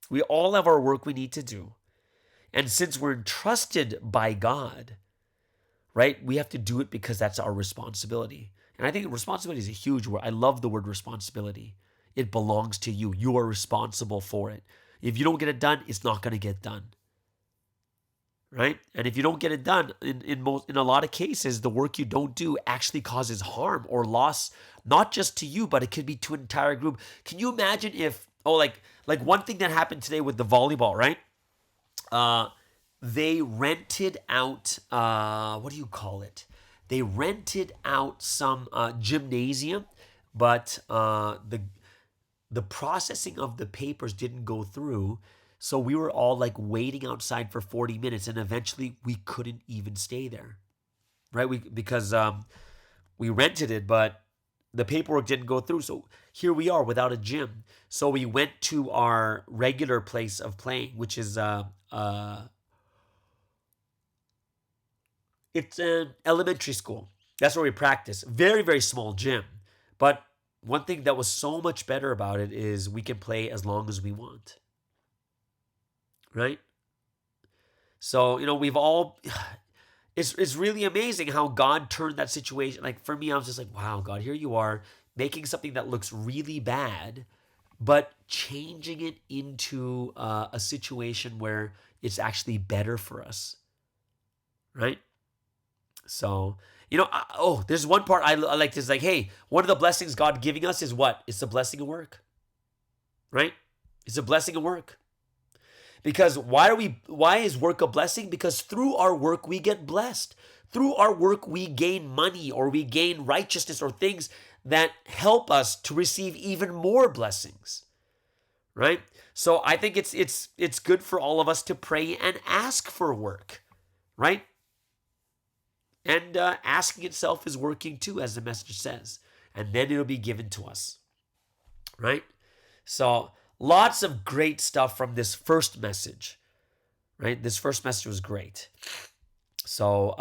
We all have our work we need to do. And since we're entrusted by God, right, we have to do it because that's our responsibility. And I think responsibility is a huge word. I love the word responsibility. It belongs to you. You are responsible for it. If you don't get it done, it's not going to get done. Right? And if you don't get it done, in a lot of cases, the work you don't do actually causes harm or loss, not just to you, but it could be to an entire group. Can you imagine if, like one thing that happened today with the volleyball, right? They rented out, what do you call it? They rented out some gymnasium, but the processing of the papers didn't go through. So we were all like waiting outside for 40 minutes, and eventually we couldn't even stay there, right? Because we rented it, but the paperwork didn't go through. So here we are without a gym. So we went to our regular place of playing, which is it's an elementary school. That's where we practice. Very, very small gym. But one thing that was so much better about it is we can play as long as we want. Right? So, we've all, it's really amazing how God turned that situation. Like for me, I was just like, wow, God, here you are making something that looks really bad, but changing it into a situation where it's actually better for us. Right? So, there's one part I like this, like, hey, one of the blessings God giving us is what? It's the blessing of work. Right? It's a blessing of work. Because why is work a blessing? Because through our work, we get blessed. Through our work, we gain money, or we gain righteousness, or things that help us to receive even more blessings, right? So I think it's good for all of us to pray and ask for work, right? And asking itself is working too, as the message says. And then it'll be given to us, right? So lots of great stuff from this first message, right? This first message was great. So,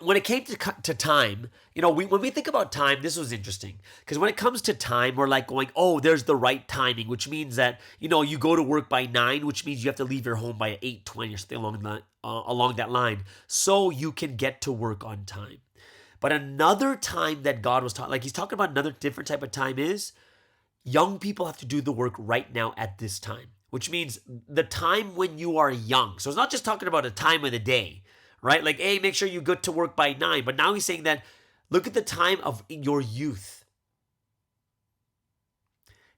when it came to time, when we think about time, this was interesting. Because when it comes to time, we're like going, oh, there's the right timing, which means that, you go to work by 9, which means you have to leave your home by 8:20 or something along that line, so you can get to work on time. But another time that God was talking, like he's talking about another different type of time is, young people have to do the work right now at this time, which means the time when you are young. So it's not just talking about a time of the day, right? Like, hey, make sure you get to work by 9. But now he's saying that, look at the time of your youth.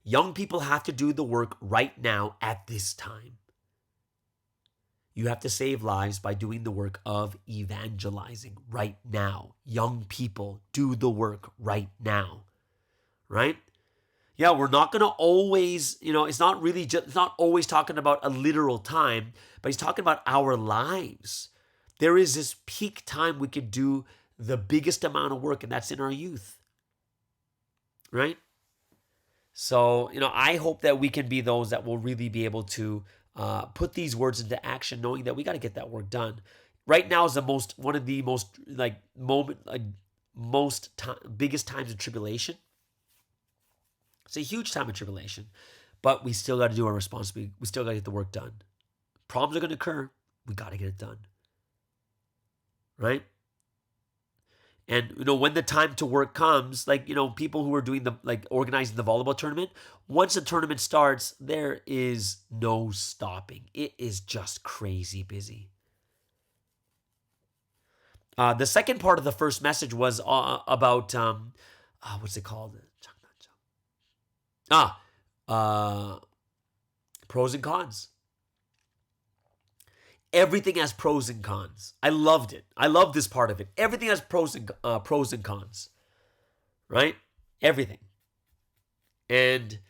Young people have to do the work right now at this time. You have to save lives by doing the work of evangelizing right now. Young people, do the work right now, right? Yeah, we're not going to always, it's not always talking about a literal time, but he's talking about our lives. There is this peak time we could do the biggest amount of work, and that's in our youth, right? So, I hope that we can be those that will really be able to put these words into action, knowing that we got to get that work done. Right now is one of the biggest times of tribulation. It's a huge time of tribulation, but we still got to do our responsibility. We still got to get the work done. Problems are going to occur. We got to get it done, right? And when the time to work comes, like people who are doing organizing the volleyball tournament, once the tournament starts, there is no stopping. It is just crazy busy. The second part of the first message was about what's it called? Pros and cons. Everything has pros and cons. I loved it. I love this part of it. Everything has pros and cons, right? Everything. And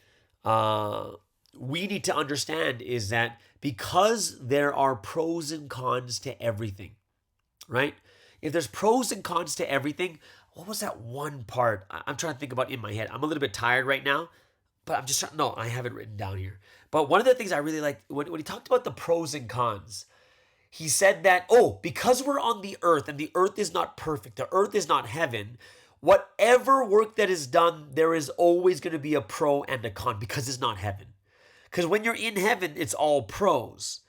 we need to understand is that because there are pros and cons to everything, right? If there's pros and cons to everything, what was that one part? I'm trying to think about in my head. I'm a little bit tired right now, but I'm just trying. No, I have it written down here. But one of the things I really liked when he talked about the pros and cons, he said that, because we're on the earth and the earth is not perfect, the earth is not heaven, whatever work that is done, there is always going to be a pro and a con because it's not heaven. Because when you're in heaven, it's all pros.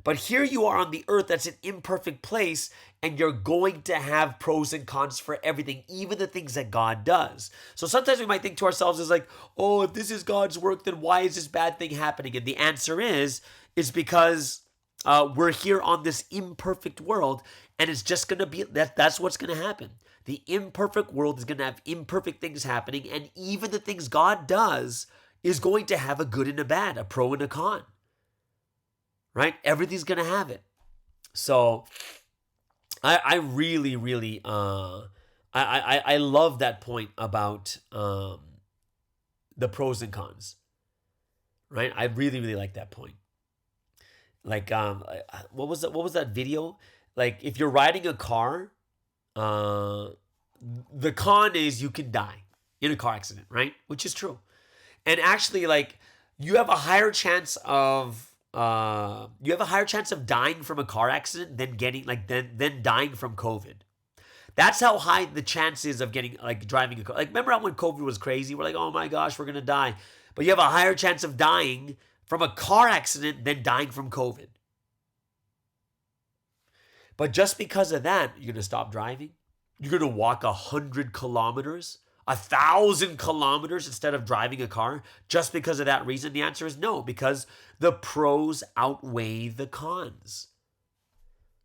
But here you are on the earth, that's an imperfect place, and you're going to have pros and cons for everything, even the things that God does. So sometimes we might think to ourselves, is like, if this is God's work, then why is this bad thing happening? And the answer is because we're here on this imperfect world, and it's just going to be, that's what's going to happen. The imperfect world is going to have imperfect things happening, and even the things God does is going to have a good and a bad, a pro and a con. Right? Everything's going to have it. So I really, really, I love that point about the pros and cons. Right? I really, really like that point. Like, what was that video? Like, if you're riding a car, the con is you can die in a car accident, right? Which is true. And actually, like, you have a higher chance of dying from a car accident than dying from COVID. That's how high the chance is of driving a car. Like, remember when COVID was crazy? We're like, oh my gosh, we're gonna die. But you have a higher chance of dying from a car accident than dying from COVID. But just because of that, you're gonna stop driving? You're gonna walk 100 kilometers? 1,000 kilometers instead of driving a car just because of that reason? The answer is no, because the pros outweigh the cons,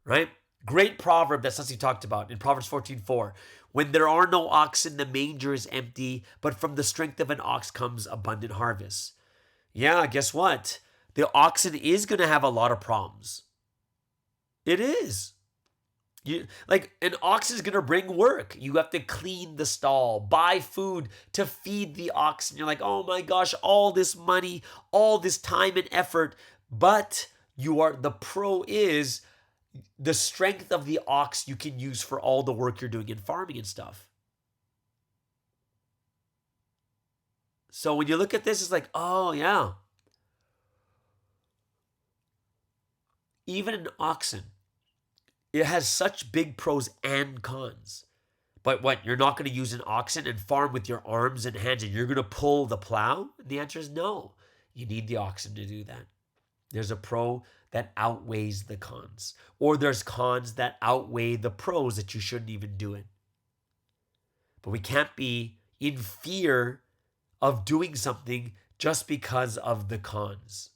right? Great proverb that Susie talked about in Proverbs 14:4. When there are no oxen, the manger is empty, but from the strength of an ox comes abundant harvest. Yeah, guess what? The oxen is going to have a lot of problems. It is. An ox is going to bring work. You have to clean the stall, buy food to feed the ox. And you're like, oh my gosh, all this money, all this time and effort. But the pro is the strength of the ox you can use for all the work you're doing in farming and stuff. So when you look at this, it's like, oh yeah. Even an oxen, it has such big pros and cons. But what, you're not going to use an oxen and farm with your arms and hands and you're going to pull the plow? The answer is no. You need the oxen to do that. There's a pro that outweighs the cons. Or there's cons that outweigh the pros that you shouldn't even do it. But we can't be in fear of doing something just because of the cons.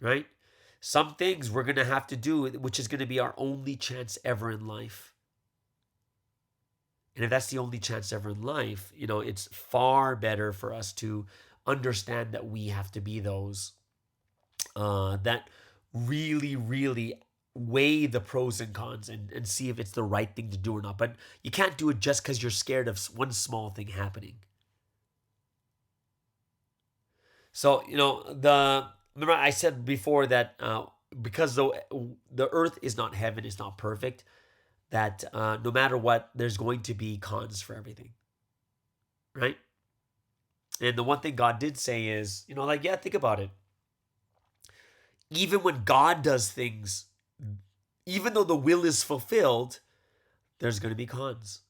Right? Some things we're going to have to do, which is going to be our only chance ever in life. And if that's the only chance ever in life, it's far better for us to understand that we have to be those that really, really weigh the pros and cons and see if it's the right thing to do or not. But you can't do it just because you're scared of one small thing happening. So, remember I said before that because the earth is not heaven, it's not perfect, that no matter what, there's going to be cons for everything, right? And the one thing God did say is, think about it. Even when God does things, even though the will is fulfilled, there's going to be cons.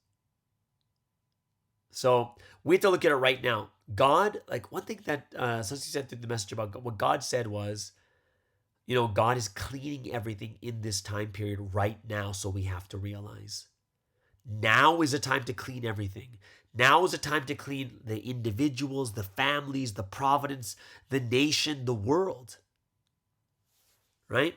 So we have to look at it right now. God, one thing that Susie said through the message about God, what God said was, God is cleaning everything in this time period right now, so we have to realize. Now is a time to clean everything. Now is a time to clean the individuals, the families, the providence, the nation, the world. Right?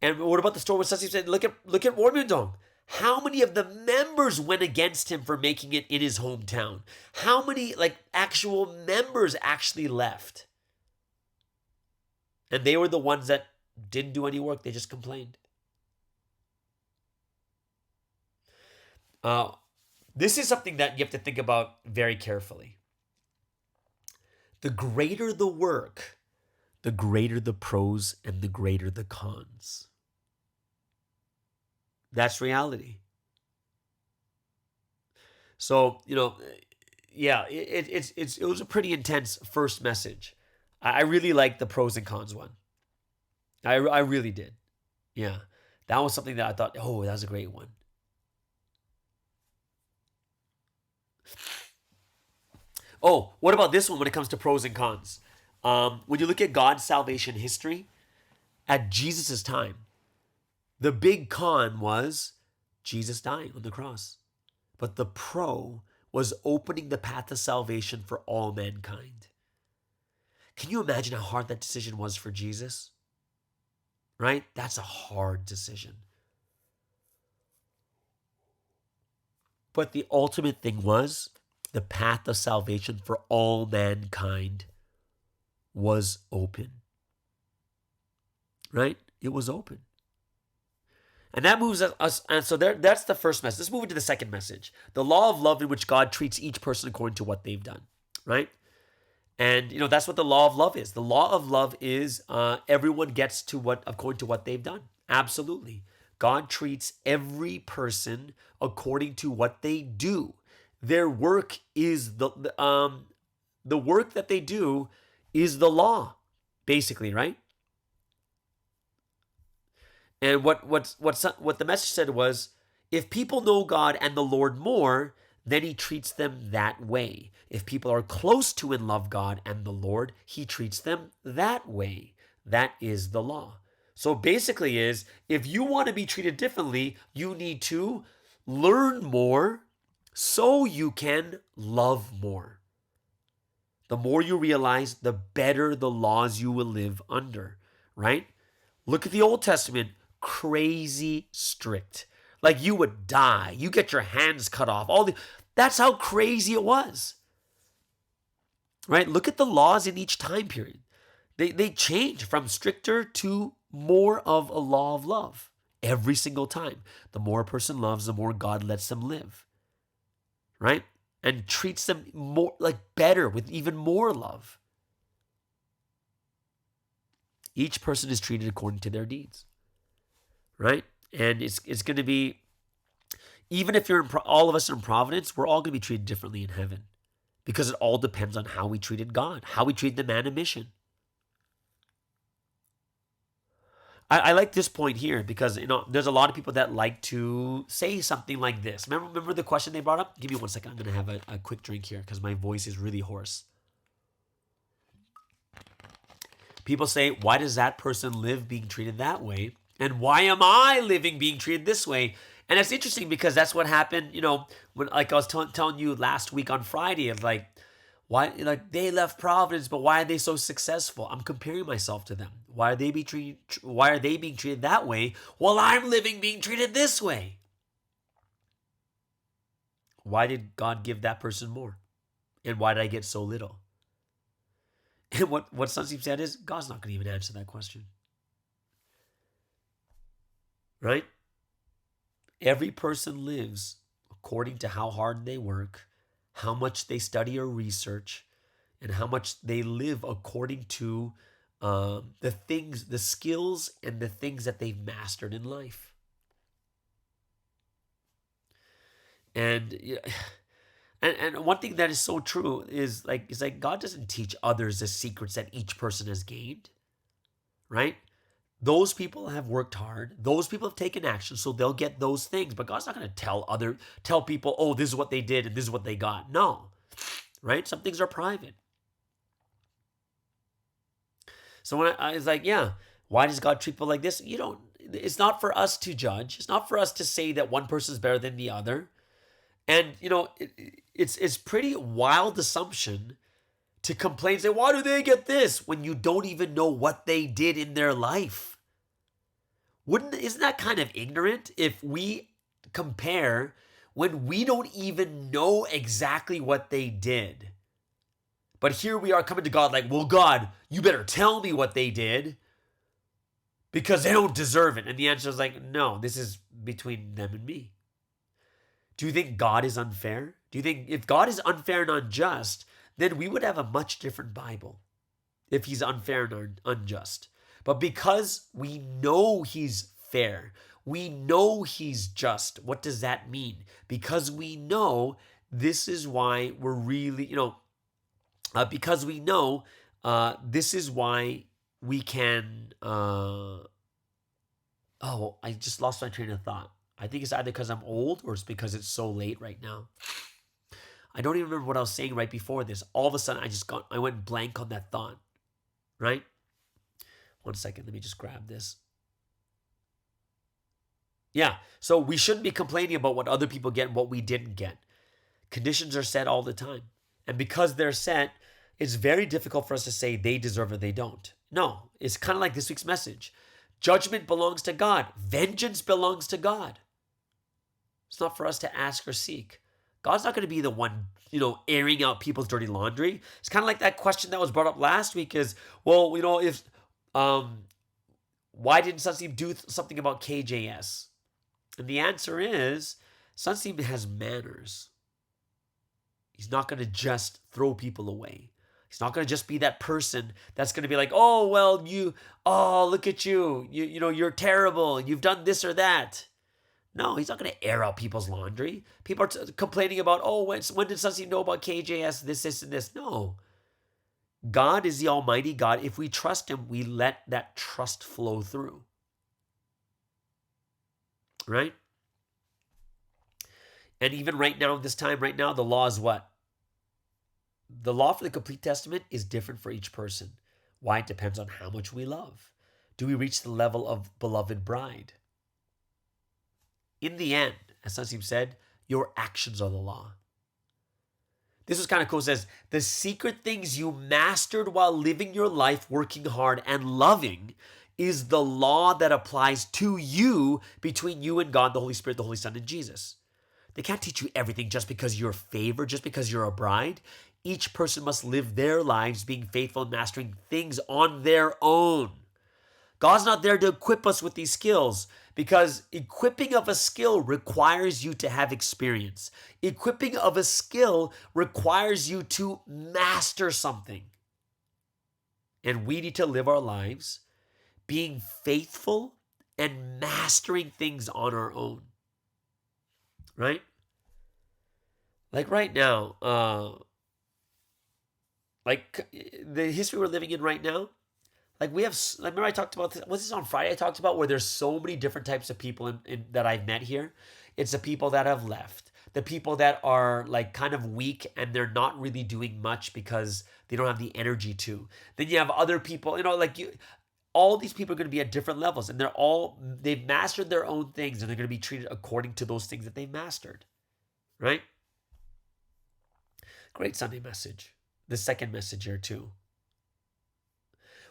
And what about the story where Sasi said, look at Warmyongdong. How many of the members went against him for making it in his hometown? How many actual members actually left? And they were the ones that didn't do any work. They just complained. This is something that you have to think about very carefully. The greater the work, the greater the pros and the greater the cons. That's reality. So, yeah, it was a pretty intense first message. I really liked the pros and cons one. I really did. Yeah, that was something that I thought, oh, that was a great one. Oh, what about this one when it comes to pros and cons? When you look at God's salvation history, at Jesus' time, the big con was Jesus dying on the cross. But the pro was opening the path to salvation for all mankind. Can you imagine how hard that decision was for Jesus? Right? That's a hard decision. But the ultimate thing was the path of salvation for all mankind was open. Right? It was open. And that moves us, and so that's the first message. Let's move into the second message. The law of love in which God treats each person according to what they've done, right? And, that's what the law of love is. The law of love is everyone gets to according to what they've done. Absolutely. God treats every person according to what they do. Their work is the work that they do is the law, basically, right? And what the message said was, if people know God and the Lord more, then he treats them that way. If people are close to and love God and the Lord, he treats them that way. That is the law. So basically if you want to be treated differently, you need to learn more so you can love more. The more you realize, the better the laws you will live under, right? Look at the Old Testament. Crazy strict. Like you would die. You get your hands cut off. That's how crazy it was. Right? Look at the laws in each time period. They change from stricter to more of a law of love every single time. The more a person loves, the more God lets them live. Right? And treats them more better with even more love. Each person is treated according to their deeds. Right? And it's going to be, even if all of us are in Providence, we're all going to be treated differently in heaven. Because it all depends on how we treated God, how we treated the man of mission. I like this point here because, there's a lot of people that like to say something like this. Remember the question they brought up? Give me 1 second. I'm going to have a quick drink here because my voice is really hoarse. People say, why does that person live being treated that way? And why am I living being treated this way? And it's interesting because that's what happened, when I was telling you last week on Friday, of why they left Providence, but why are they so successful? I'm comparing myself to them. Why are they being treated that way while I'm living being treated this way? Why did God give that person more? And why did I get so little? And what Sunseep said is, God's not going to even answer that question. Right? Every person lives according to how hard they work, how much they study or research, and how much they live according to the skills and the things that they've mastered in life. And one thing that is so true is God doesn't teach others the secrets that each person has gained, right? Those people have worked hard. Those people have taken action, so they'll get those things. But God's not going to tell people, oh, this is what they did and this is what they got. No, right? Some things are private. So when I was why does God treat people like this? it's not for us to judge. It's not for us to say that one person is better than the other. And, it's pretty wild assumption to complain, say, why do they get this when you don't even know what they did in their life? Isn't that kind of ignorant if we compare when we don't even know exactly what they did? But here we are coming to God like, well, God, you better tell me what they did because they don't deserve it. And the answer is like, no, this is between them and me. Do you think God is unfair? Do you think if God is unfair and unjust, then we would have a much different Bible if he's unfair and unjust. But because we know he's fair, we know he's just, what does that mean? Because we know this is why we're really, because we know this is why we can, I just lost my train of thought. I think it's either because I'm old or it's because it's so late right now. I don't even remember what I was saying right before this. All of a sudden, I went blank on that thought, right? 1 second, let me just grab this. Yeah, so we shouldn't be complaining about what other people get and what we didn't get. Conditions are set all the time. And because they're set, it's very difficult for us to say they deserve it, they don't. No, it's kind of like this week's message. Judgment belongs to God. Vengeance belongs to God. It's not for us to ask or seek. God's not going to be the one, airing out people's dirty laundry. It's kind of like that question that was brought up last week is, well, if, why didn't Sunsteam do something about KJS? And the answer is, Sunsteam has manners. He's not going to just throw people away. He's not going to just be that person that's going to be like, oh, well, look at you. You're terrible. You've done this or that. No, he's not going to air out people's laundry. People are complaining about, oh, when did Sunsteam know about KJS, this, and this? No. God is the Almighty God. If we trust him, we let that trust flow through. Right? And even right now, the law is what? The law for the complete testament is different for each person. Why? It depends on how much we love. Do we reach the level of beloved bride? In the end, as Sunsteam said, your actions are the law. This was kind of cool. It says, the secret things you mastered while living your life, working hard and loving is the law that applies to you between you and God, the Holy Spirit, the Holy Son, and Jesus. They can't teach you everything just because you're favored, just because you're a bride. Each person must live their lives being faithful and mastering things on their own. God's not there to equip us with these skills because equipping of a skill requires you to have experience. Equipping of a skill requires you to master something. And we need to live our lives being faithful and mastering things on our own. Right? Like right now, like the history we're living in right now, like we have, remember I talked about this, was this on Friday I talked about where there's so many different types of people that I've met here. It's the people that have left, the people that are like kind of weak and they're not really doing much because they don't have the energy to. Then you have other people, all these people are going to be at different levels and they've mastered their own things and they're going to be treated according to those things that they've mastered. Right? Great Sunday message. The second message here too.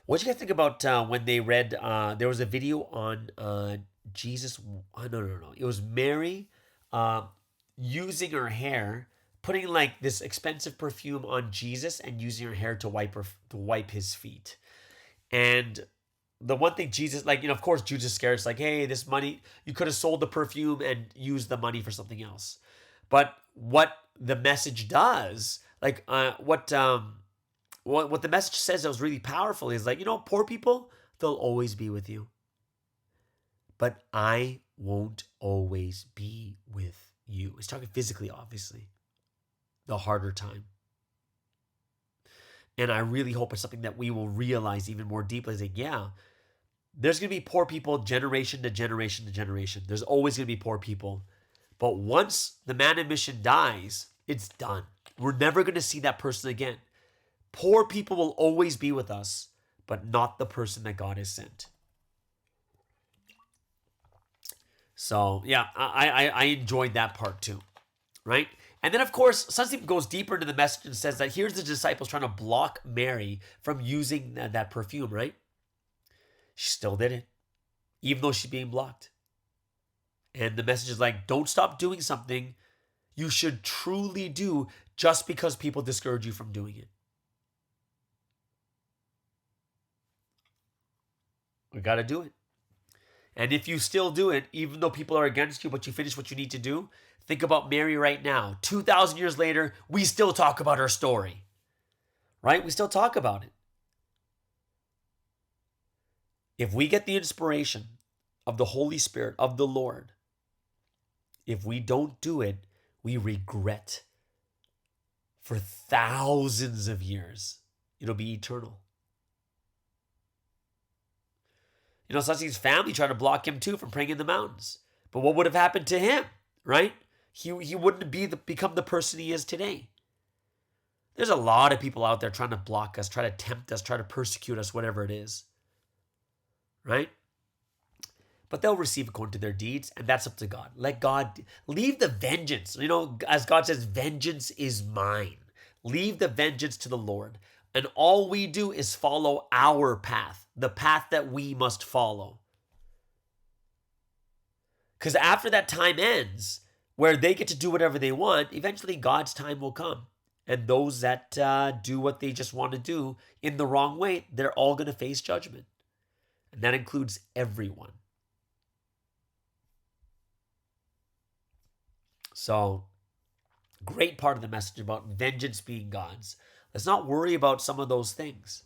What do you guys think about when they read, there was a video on Jesus, no. It was Mary using her hair, putting like this expensive perfume on Jesus and using her hair to wipe his feet. And the one thing Jesus, of course, Judas Iscariot's is like, hey, this money, you could have sold the perfume and used the money for something else. But what the message does, what the message says that was really powerful is poor people, they'll always be with you. But I won't always be with you. It's talking physically, obviously. The harder time. And I really hope it's something that we will realize even more deeply. It's like, yeah, there's going to be poor people generation to generation to generation. There's always going to be poor people. But once the man in mission dies, it's done. We're never going to see that person again. Poor people will always be with us, but not the person that God has sent. So yeah, I enjoyed that part too, right? And then of course, Sunstein goes deeper into the message and says that here's the disciples trying to block Mary from using that perfume, right? She still did it, even though she's being blocked. And the message is like, don't stop doing something you should truly do just because people discourage you from doing it. We got to do it. And if you still do it, even though people are against you, but you finish what you need to do, think about Mary right now. 2,000 years later, we still talk about her story. Right? We still talk about it. If we get the inspiration of the Holy Spirit, of the Lord, if we don't do it, we regret for thousands of years. It'll be eternal. You know, Sunstein's family tried to block him too from praying in the mountains. But what would have happened to him, right? He wouldn't become the person he is today. There's a lot of people out there trying to block us, try to tempt us, try to persecute us, whatever it is. Right? But they'll receive according to their deeds, and that's up to God. Let God leave the vengeance. You know, as God says, vengeance is mine. Leave the vengeance to the Lord. And all we do is follow our path, the path that we must follow. Because after that time ends, where they get to do whatever they want, eventually God's time will come. And those that do what they just want to do in the wrong way, they're all going to face judgment. And that includes everyone. So, great part of the message about vengeance being God's. Let's not worry about some of those things,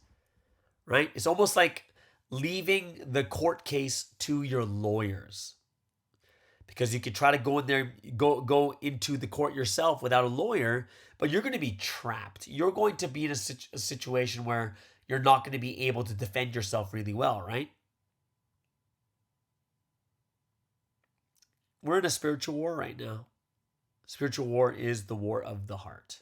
right? It's almost like leaving the court case to your lawyers, because you could try to go in there, go into the court yourself without a lawyer, but you're going to be trapped. You're going to be in a situation where you're not going to be able to defend yourself really well, right? We're in a spiritual war right now. Spiritual war is the war of the heart.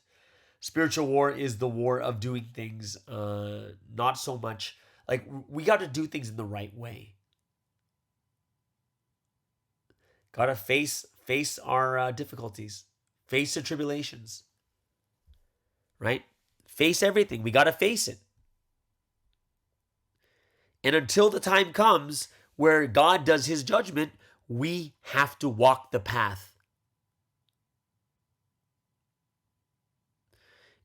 Spiritual war is the war of doing things not so much, like we got to do things in the right way. Got to face our difficulties, face the tribulations, right? Face everything. We got to face it. And until the time comes where God does his judgment, we have to walk the path.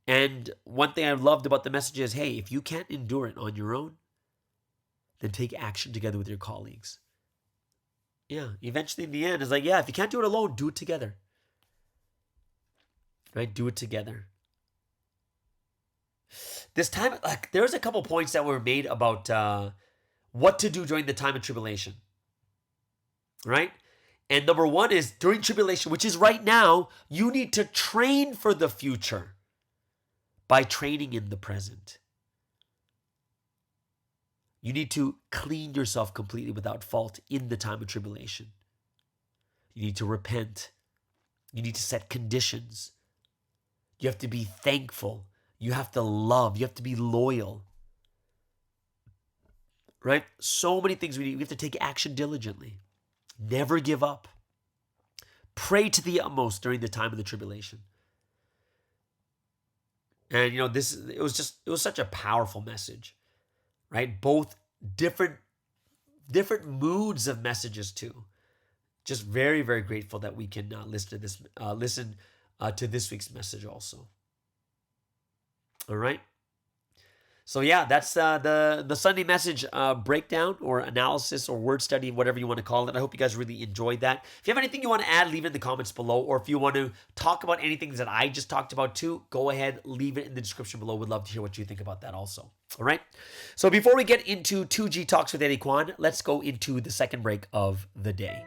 And one thing I loved about the message is, hey, if you can't endure it on your own, then take action together with your colleagues. Yeah, eventually in the end, it's like, yeah, if you can't do it alone, do it together. Right? Do it together. This time, like, there's a couple points that were made about what to do during the time of tribulation. Right? And number one is, during tribulation, which is right now, you need to train for the future by training in the present. You need to clean yourself completely without fault in the time of tribulation. You need to repent. You need to set conditions. You have to be thankful. You have to love. You have to be loyal. Right? So many things we need. We have to take action diligently. Never give up. Pray to the utmost during the time of the tribulation. And, you know, it was such a powerful message, right? Both different moods of messages too. Just very, very grateful that we can listen to this week's message also. All right. So yeah, that's the Sunday message breakdown or analysis or word study, whatever you want to call it. I hope you guys really enjoyed that. If you have anything you want to add, leave it in the comments below. Or if you want to talk about anything that I just talked about too, go ahead, leave it in the description below. We'd love to hear what you think about that also. All right. So before we get into 2G Talks with Eddie Kweon, let's go into the second break of the day.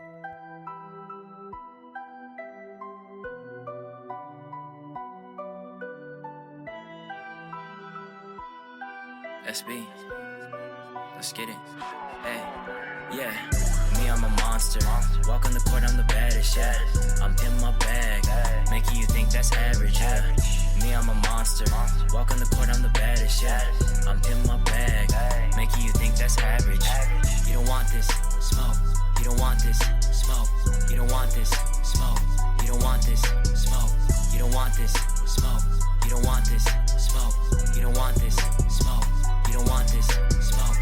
SB, let's get it. Hey, yeah. Me, I'm a monster. Walk on the court, I'm the baddest, yeah. I'm in my bag, making you think that's average, yeah. Me, I'm a monster. Walk on the court, I'm the baddest, yeah. I'm in my bag, making you think that's average. You don't want this smoke. You don't want this smoke. You don't want this, smoke. You don't want this, smoke. You don't want this, smoke. You don't want this, smoke. You don't want this, smoke. You don't want this, smoke.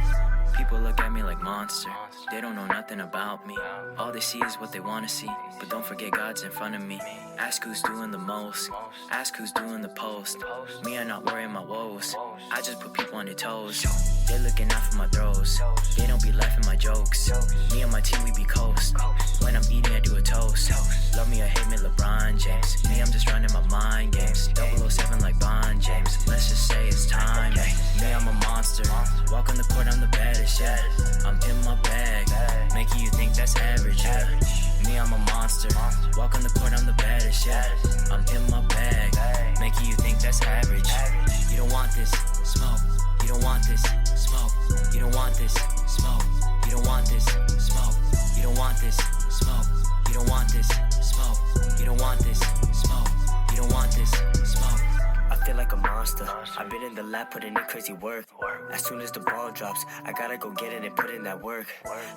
People look at me like monster. They don't know nothing about me. All they see is what they want to see. But don't forget God's in front of me. Ask who's doing the most. Ask who's doing the post. Me, I'm not worrying my woes. I just put people on their toes. They looking out for my throws. They don't be laughing my jokes. Me and my team, we be coast. When I'm eating, I do a toast. Love me or hate me, LeBron James. Me, I'm just running my mind games. 007 like Bond James. Let's just say it's time. Me, I'm a monster. Walk on the court, I'm the baddest, yeah. I'm in my bag, making you think that's average, yeah. Me, I'm a monster. Walk on the court, I'm the baddest, yeah. I'm in my bag, making you think that's average. You don't want this, smoke. You don't want this, smoke. You don't want this, smoke. You don't want this, smoke. You don't want this, smoke. You don't want this, smoke. You don't want this, smoke. You don't want this, smoke. I feel like a monster. I've been in the lab putting in crazy work. As soon as the ball drops, I gotta go get it and put in that work.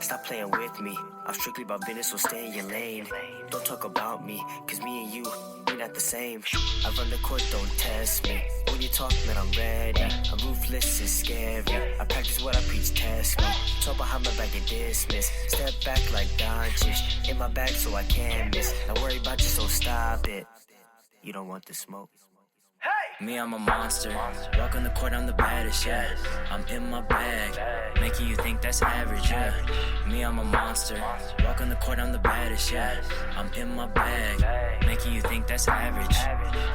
Stop playing with me. I'm strictly about business, so stay in your lane. Don't talk about me, cause me and you, we're not the same. I run the court, don't test me. When you talk, man, I'm ready. I'm ruthless and scary. I practice what I preach, test me. Talk behind my back and dismiss. Step back like Doncic. In my bag so I can't miss. Not worry about you, so stop it. You don't want the smoke. Me, I'm a monster. Walk on the court, I'm the baddest, yeah. I'm in my bag, making you think that's average, yeah. Me, I'm a monster. Walk on the court, I'm the baddest, yeah. I'm in my bag, making you think that's average.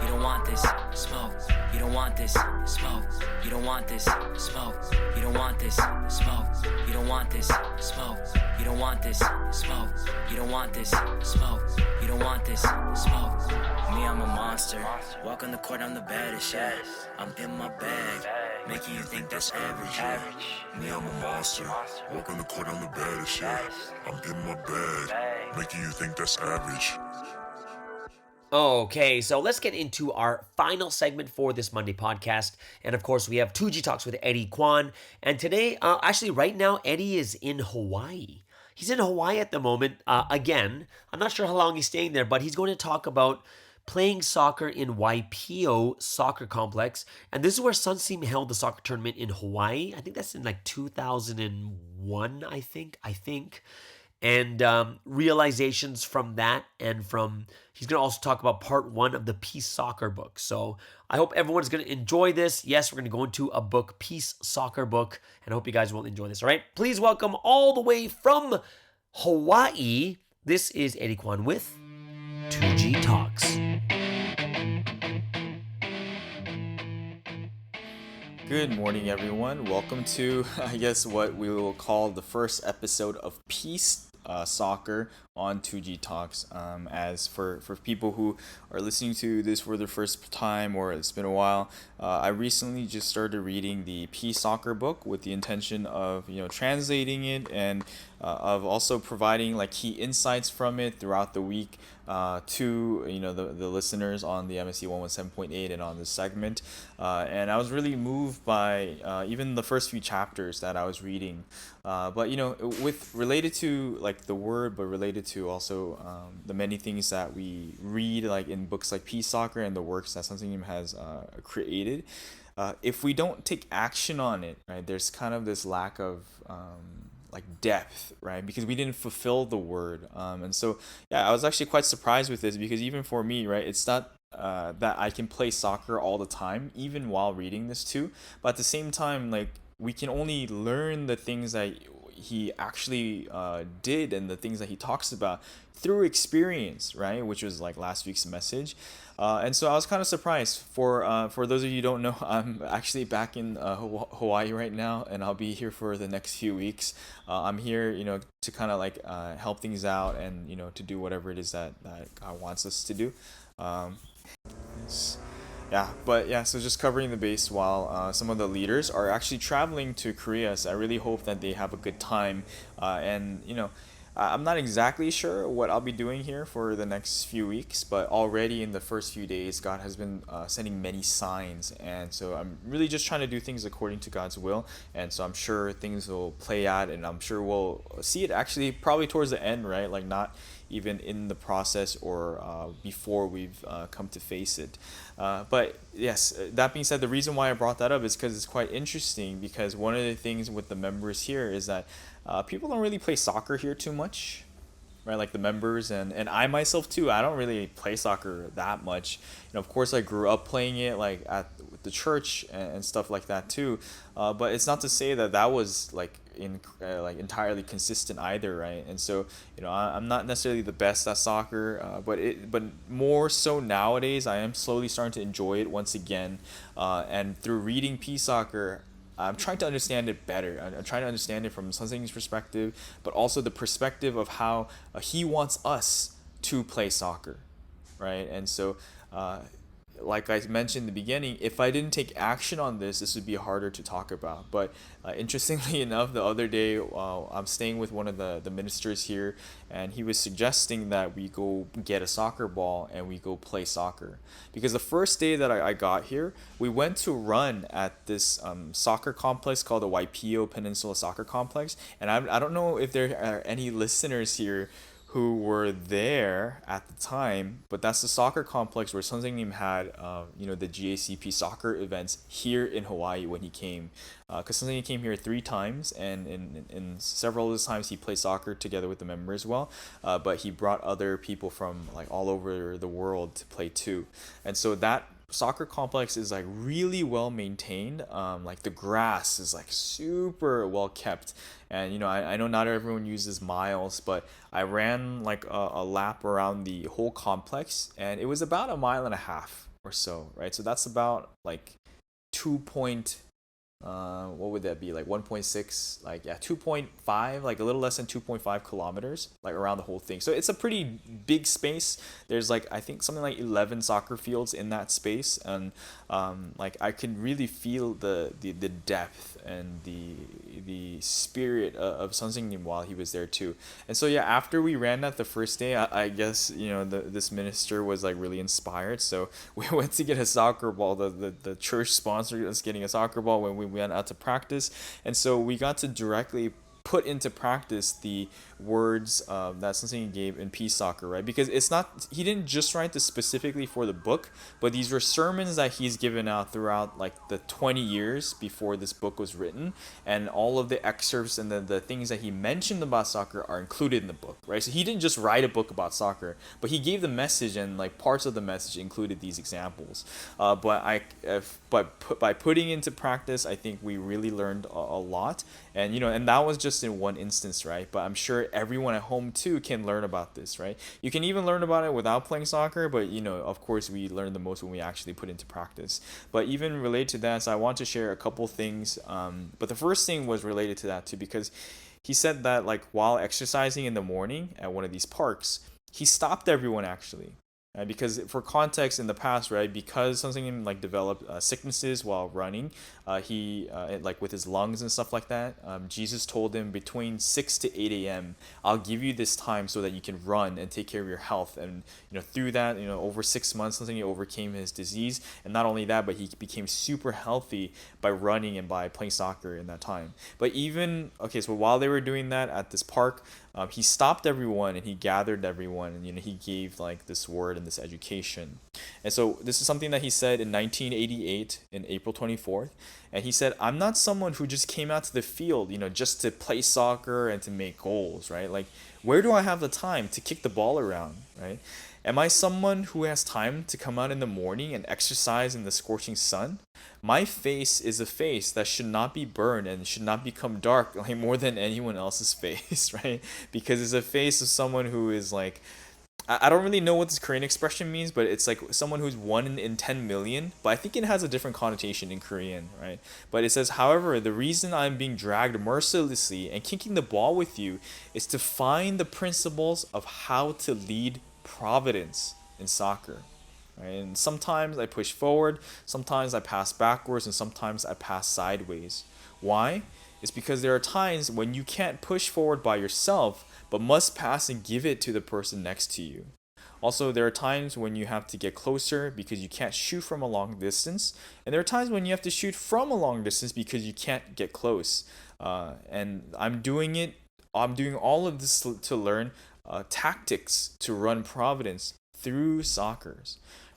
You don't want this, smoke. You don't want this, smoke. You don't want this, smoke. You don't want this, smoke. You don't want this, smoke. You don't want this, smoke. You don't want this, smoke. You don't want this, smoke. Me, I'm a monster. Walk on the court, I'm the baddest, yeah. I'm in my bag, making you think that's average, yeah. Me, I'm a monster. Walk on the court, I'm the baddest, yeah. I'm in my bag, making you think that's average. Okay, so let's get into our final segment for this Monday podcast. And of course, we have 2G Talks with Eddie Kweon. And today, actually right now, Eddie is in Hawaii. He's in Hawaii at the moment. Again, I'm not sure how long he's staying there, but he's going to talk about playing soccer in Waipio Soccer Complex. And this is where Sunseam held the soccer tournament in Hawaii. I think that's in like 2001, I think. And realizations from that, and from, he's going to also talk about part 1 of the Peace Soccer book. So I hope everyone's going to enjoy this. Yes, we're going to go into a book, Peace Soccer book, and I hope you guys will enjoy this. All right, please welcome all the way from Hawaii. This is Eddie Kweon with 2G Talks. Good morning, everyone. Welcome to, I guess, what we will call the first episode of Peace Soccer on 2G Talks. As for people who are listening to this for the first time, or it's been a while, I recently just started reading the Peace Soccer book with the intention of translating it, and of also providing like key insights from it throughout the week to the listeners on the MSD 117.8 and on this segment. And I was really moved by even the first few chapters that I was reading. But with related to like the word, but related to also the many things that we read like in books like Peace Soccer and the works that Sunseam has created. If we don't take action on it, right, there's kind of this lack of like depth, right? Because we didn't fulfill the word. And so, I was actually quite surprised with this, because even for me, right, it's not that I can play soccer all the time, even while reading this too. But at the same time, like, we can only learn the things that he actually did and the things that he talks about through experience, right? Which was like last week's message. And so I was kind of surprised. For those of you who don't know, I'm actually back in Hawaii right now, and I'll be here for the next few weeks. I'm here, to kind of like help things out, and to do whatever it is that God wants us to do. So just covering the base while some of the leaders are actually traveling to Korea. So I really hope that they have a good time, and I'm not exactly sure what I'll be doing here for the next few weeks, but already in the first few days, God has been sending many signs. And so I'm really just trying to do things according to God's will. And so I'm sure things will play out, and I'm sure we'll see it actually probably towards the end, right? Like not even in the process or before we've come to face it. But yes, that being said, the reason why I brought that up is because it's quite interesting, because one of the things with the members here is that people don't really play soccer here too much, right? Like the members and I myself too. I don't really play soccer that much. Of course, I grew up playing it like at the church and stuff like that too. But it's not to say that that was like entirely consistent either, right? And so I'm not necessarily the best at soccer, but more so nowadays I am slowly starting to enjoy it once again, and through reading Peace Soccer, I'm trying to understand it better. I'm trying to understand it from Sunsing's perspective, but also the perspective of how he wants us to play soccer, right? And so like I mentioned in the beginning, if I didn't take action on this would be harder to talk about. But interestingly enough, the other day, I'm staying with one of the ministers here, and he was suggesting that we go get a soccer ball and we go play soccer. Because the first day that I got here, we went to run at this soccer complex called the Waipio Peninsula Soccer Complex. And I don't know if there are any listeners here who were there at the time, but that's the soccer complex where Sunseung had, the GACP soccer events here in Hawaii when he came. Because Sunseung came here 3 times, and in several of those times he played soccer together with the member as well. But he brought other people from like all over the world to play too. And so that soccer complex is like really well maintained. Like the grass is like super well kept, and I know not everyone uses miles, but I ran like a lap around the whole complex, and it was about 1.5 miles or so, right? So that's about like 2 what would that be, like 1.6, like 2.5, like a little less than 2.5 kilometers, like around the whole thing. So it's a pretty big space. There's like, I think something like 11 soccer fields in that space, and like I can really feel the depth and the spirit of Sunseung while he was there too. And so after we ran that the first day, I guess this minister was like really inspired, so we went to get a soccer ball. The church sponsored us getting a soccer ball when we went out to practice, and so we got to directly put into practice the words that Sunseung gave in Peace Soccer, right? Because he didn't just write this specifically for the book, but these were sermons that he's given out throughout like the 20 years before this book was written, and all of the excerpts and the things that he mentioned about soccer are included in the book, right? So he didn't just write a book about soccer, but he gave the message, and like parts of the message included these examples. But by putting into practice, I think we really learned a lot, and that was just in one instance, right? But I'm sure everyone at home too can learn about this, right? You can even learn about it without playing soccer, but of course we learn the most when we actually put into practice. But even related to that, so I want to share a couple things, but the first thing was related to that too, because he said that like while exercising in the morning at one of these parks, he stopped everyone actually. Because for context, in the past, right, because Sunseung like developed sicknesses while running, he like with his lungs and stuff like that, Jesus told him between 6 to 8 a.m. I'll give you this time so that you can run and take care of your health. And through that, over 6 months, Sunseung overcame his disease, and not only that, but he became super healthy by running and by playing soccer in that time. But so while they were doing that at this park, he stopped everyone and he gathered everyone, and he gave like this word and this education. And so this is something that he said in 1988 in April 24th, and he said, I'm not someone who just came out to the field just to play soccer and to make goals, right? Like, where do I have the time to kick the ball around, right? Am I someone who has time to come out in the morning and exercise in the scorching sun? My face is a face that should not be burned and should not become dark like more than anyone else's face, right? Because it's a face of someone who is like, I don't really know what this Korean expression means, but it's like someone who's 1 in 10 million. But I think it has a different connotation in Korean, right? But it says, however, the reason I'm being dragged mercilessly and kicking the ball with you is to find the principles of how to lead providence in soccer. Right? And sometimes I push forward, sometimes I pass backwards, and sometimes I pass sideways. Why? It's because there are times when you can't push forward by yourself, but must pass and give it to the person next to you. Also, there are times when you have to get closer because you can't shoot from a long distance, and there are times when you have to shoot from a long distance because you can't get close. And I'm doing all of this to learn tactics to run Providence through soccer.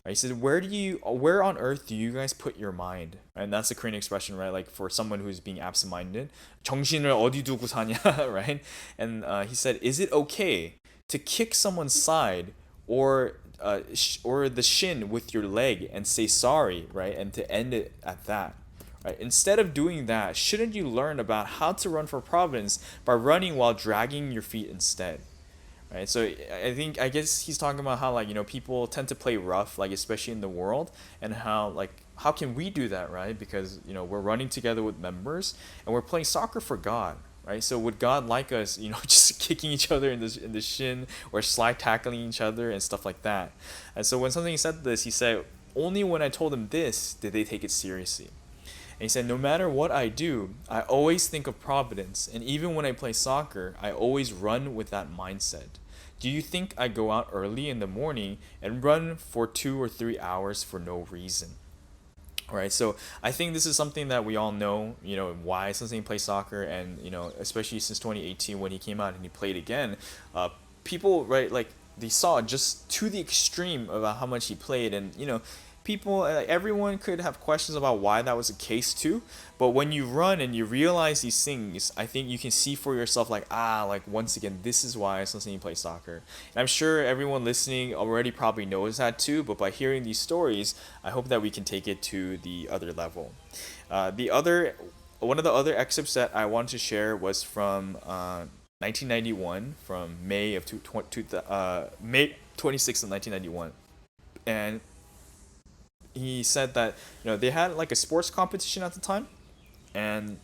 Right? He said, where on earth do you guys put your mind? And that's a Korean expression, right? Like for someone who's being absent-minded, 정신을 어디 두고 사냐, right? And he said, is it okay to kick someone's side or the shin with your leg and say sorry, right? And to end it at that. Right? Instead of doing that, shouldn't you learn about how to run for Providence by running while dragging your feet instead? Right? So I guess he's talking about how, like, people tend to play rough, like especially in the world, and how can we do that, right? Because we're running together with members and we're playing soccer for God, right? So would God like us, just kicking each other in the shin or slide tackling each other and stuff like that? And so when something said this, he said, only when I told them this did they take it seriously. And he said, no matter what I do, I always think of Providence, and even when I play soccer, I always run with that mindset. Do you think I go out early in the morning and run for 2 or 3 hours for no reason? All right, so I think this is something that we all know, why Sensei plays soccer, and especially since 2018 when he came out and he played again, people, right, like they saw just to the extreme about how much he played, and people, everyone could have questions about why that was the case too, but when you run and you realize these things, I think you can see for yourself, like once again, this is why Sensei plays soccer. And I'm sure everyone listening already probably knows that too, but by hearing these stories, I hope that we can take it to the other level. One of the other excerpts that I wanted to share was from 1991, from May 26th of 1991, and he said that they had like a sports competition at the time, and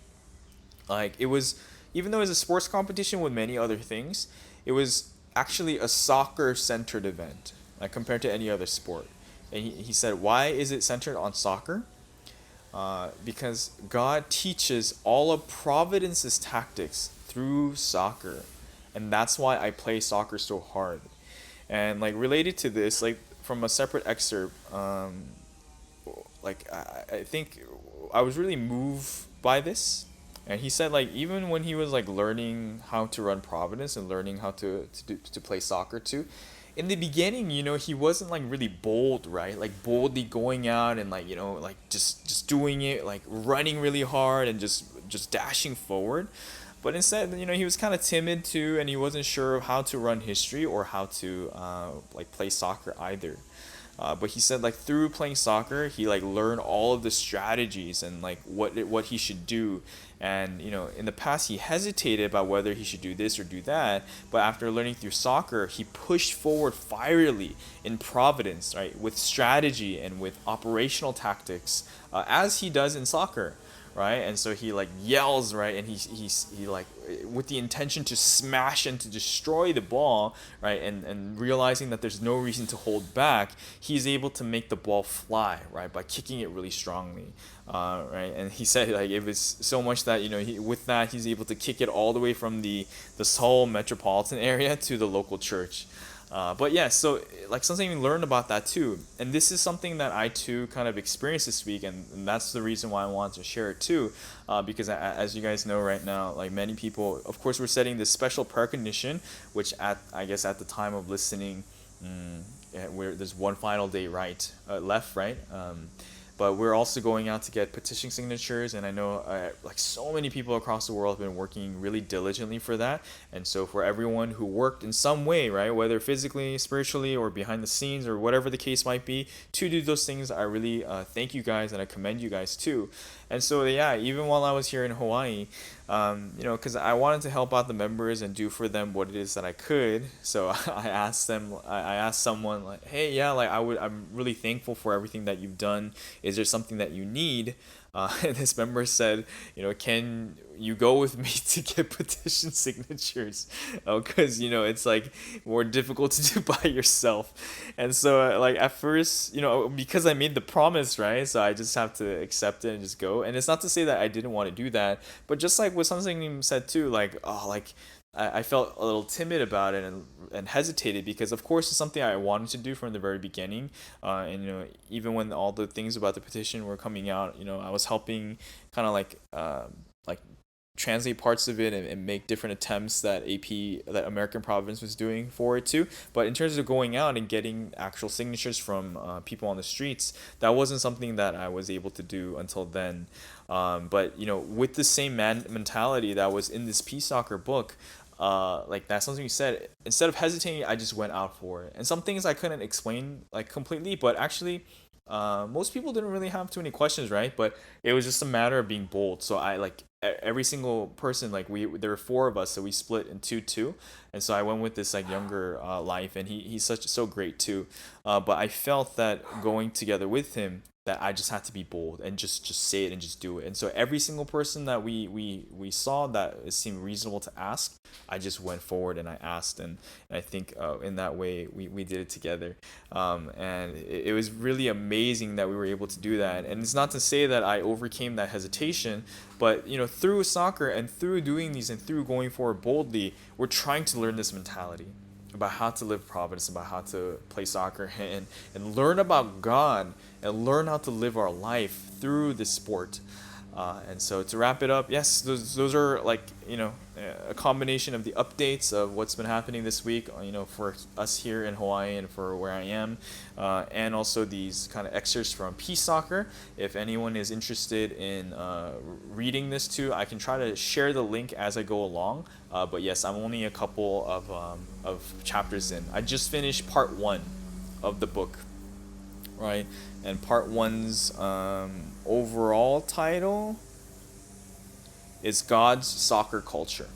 like it was, even though it was a sports competition with many other things, it was actually a soccer centered event, like compared to any other sport. And he said, why is it centered on soccer? Because God teaches all of Providence's tactics through soccer, and that's why I play soccer so hard. And like related to this, like from a separate excerpt, I think I was really moved by this. And he said, like, even when he was like learning how to run Providence and learning how to play soccer too, in the beginning, he wasn't like really bold, right? Like boldly going out and like, like just doing it, like running really hard and just dashing forward. But instead, he was kind of timid too, and he wasn't sure of how to run history or how to like play soccer either. But he said, like, through playing soccer, he like learned all of the strategies and like what he should do. And in the past he hesitated about whether he should do this or do that, but after learning through soccer, he pushed forward fierily in Providence, right, with strategy and with operational tactics, as he does in soccer. Right, and so he like yells, right, and he like, with the intention to smash and to destroy the ball, right, and realizing that there's no reason to hold back, he's able to make the ball fly, right, by kicking it really strongly, right. And he said like it was so much that with that he's able to kick it all the way from the Seoul metropolitan area to the local church. But yeah, so like something we learned about that too, and this is something that I too kind of experienced this week, and that's the reason why I wanted to share it too, because as you guys know right now, like many people, of course, we're setting this special prayer condition, which I guess at the time of listening, there's one final day left, right? But we're also going out to get petition signatures, and I know like so many people across the world have been working really diligently for that. And so for everyone who worked in some way, right, whether physically, spiritually, or behind the scenes, or whatever the case might be, to do those things, I really thank you guys, and I commend you guys too. And so yeah, even while I was here in Hawaii, because I wanted to help out the members and do for them what it is that I could. So I asked someone like, hey, yeah, like I'm really thankful for everything that you've done. Is there something that you need? And this member said, can you go with me to get petition signatures? Because, it's like more difficult to do by yourself. And so like at first, because I made the promise, right? So I just have to accept it and just go. And it's not to say that I didn't want to do that, but just like with something you said too, like, I felt a little timid about it and hesitated because of course it's something I wanted to do from the very beginning. And you know, even when all the things about the petition were coming out, you know, I was helping kind of like translate parts of it and make different attempts that American Province was doing for it too. But in terms of going out and getting actual signatures from people on the streets, that wasn't something that I was able to do until then. But you know, with the same mentality that was in this Peace Soccer book, like that's something you said, instead of hesitating, I just went out for it. And some things I couldn't explain like completely, but actually most people didn't really have too many questions, right? But it was just a matter of being bold. So I like every single person, like there were 4 of us, so we split in 2-2, and so I went with this like younger life, and he's so great too. But I felt that going together with him, that I just had to be bold and just say it and just do it. And so every single person that we saw that it seemed reasonable to ask, I just went forward and I asked, and I think in that way we did it together. And it was really amazing that we were able to do that. And it's not to say that I overcame that hesitation, but you know, through soccer and through doing these and through going forward boldly, we're trying to learn this mentality about how to live Providence, about how to play soccer and learn about God and learn how to live our life through this sport. And so to wrap it up, yes, those are like, you know, a combination of the updates of what's been happening this week, you know, for us here in Hawaii and for where I am, and also these kind of excerpts from Peace Soccer. If anyone is interested in reading this too, I can try to share the link as I go along. But yes, I'm only a couple of chapters in. I just finished part 1 of the book, right? And part 1's overall title is God's Soccer Culture.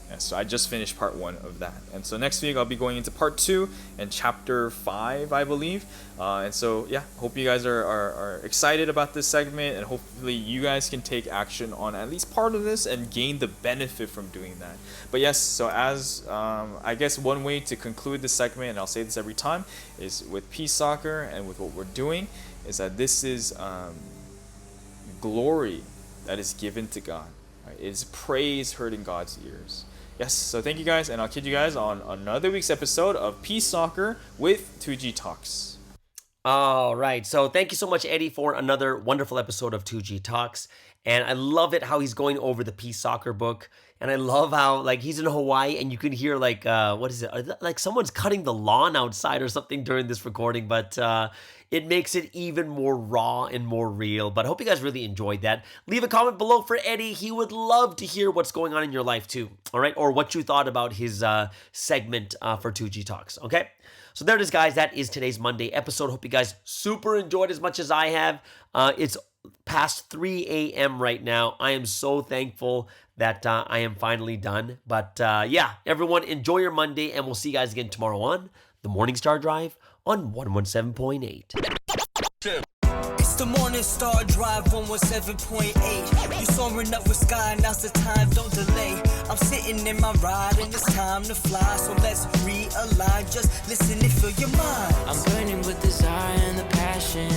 Yeah, so I just finished part 1 of that. And so next week I'll be going into part 2 and chapter 5, I believe. And so, yeah, hope you guys are excited about this segment, and hopefully you guys can take action on at least part of this and gain the benefit from doing that. But yes, so as I guess one way to conclude this segment, and I'll say this every time, is with Peace Soccer and with what we're doing, is that this is glory that is given to God. Right? It is praise heard in God's ears. Yes, so thank you guys, and I'll kid you guys on another week's episode of Peace Soccer with 2G Talks. All right, so thank you so much, Eddie, for another wonderful episode of 2G Talks. And I love it how he's going over the Peace Soccer book. And I love how, like, he's in Hawaii and you can hear, like, what is it? Like someone's cutting the lawn outside or something during this recording. But it makes it even more raw and more real. But I hope you guys really enjoyed that. Leave a comment below for Eddie. He would love to hear what's going on in your life too. All right? Or what you thought about his segment for 2G Talks. Okay? So there it is, guys. That is today's Monday episode. Hope you guys super enjoyed as much as I have. It's past 3 a.m. right now. I am so thankful that I am finally done. But yeah, everyone enjoy your Monday, and we'll see you guys again tomorrow on the Morning Star Drive on 117.8. It's the Morning Star Drive 117.8. You soaring up with sky, now's the time, don't delay. I'm sitting in my ride and it's time to fly. So let's realign, just listen and fill your mind. I'm burning with desire and the passion.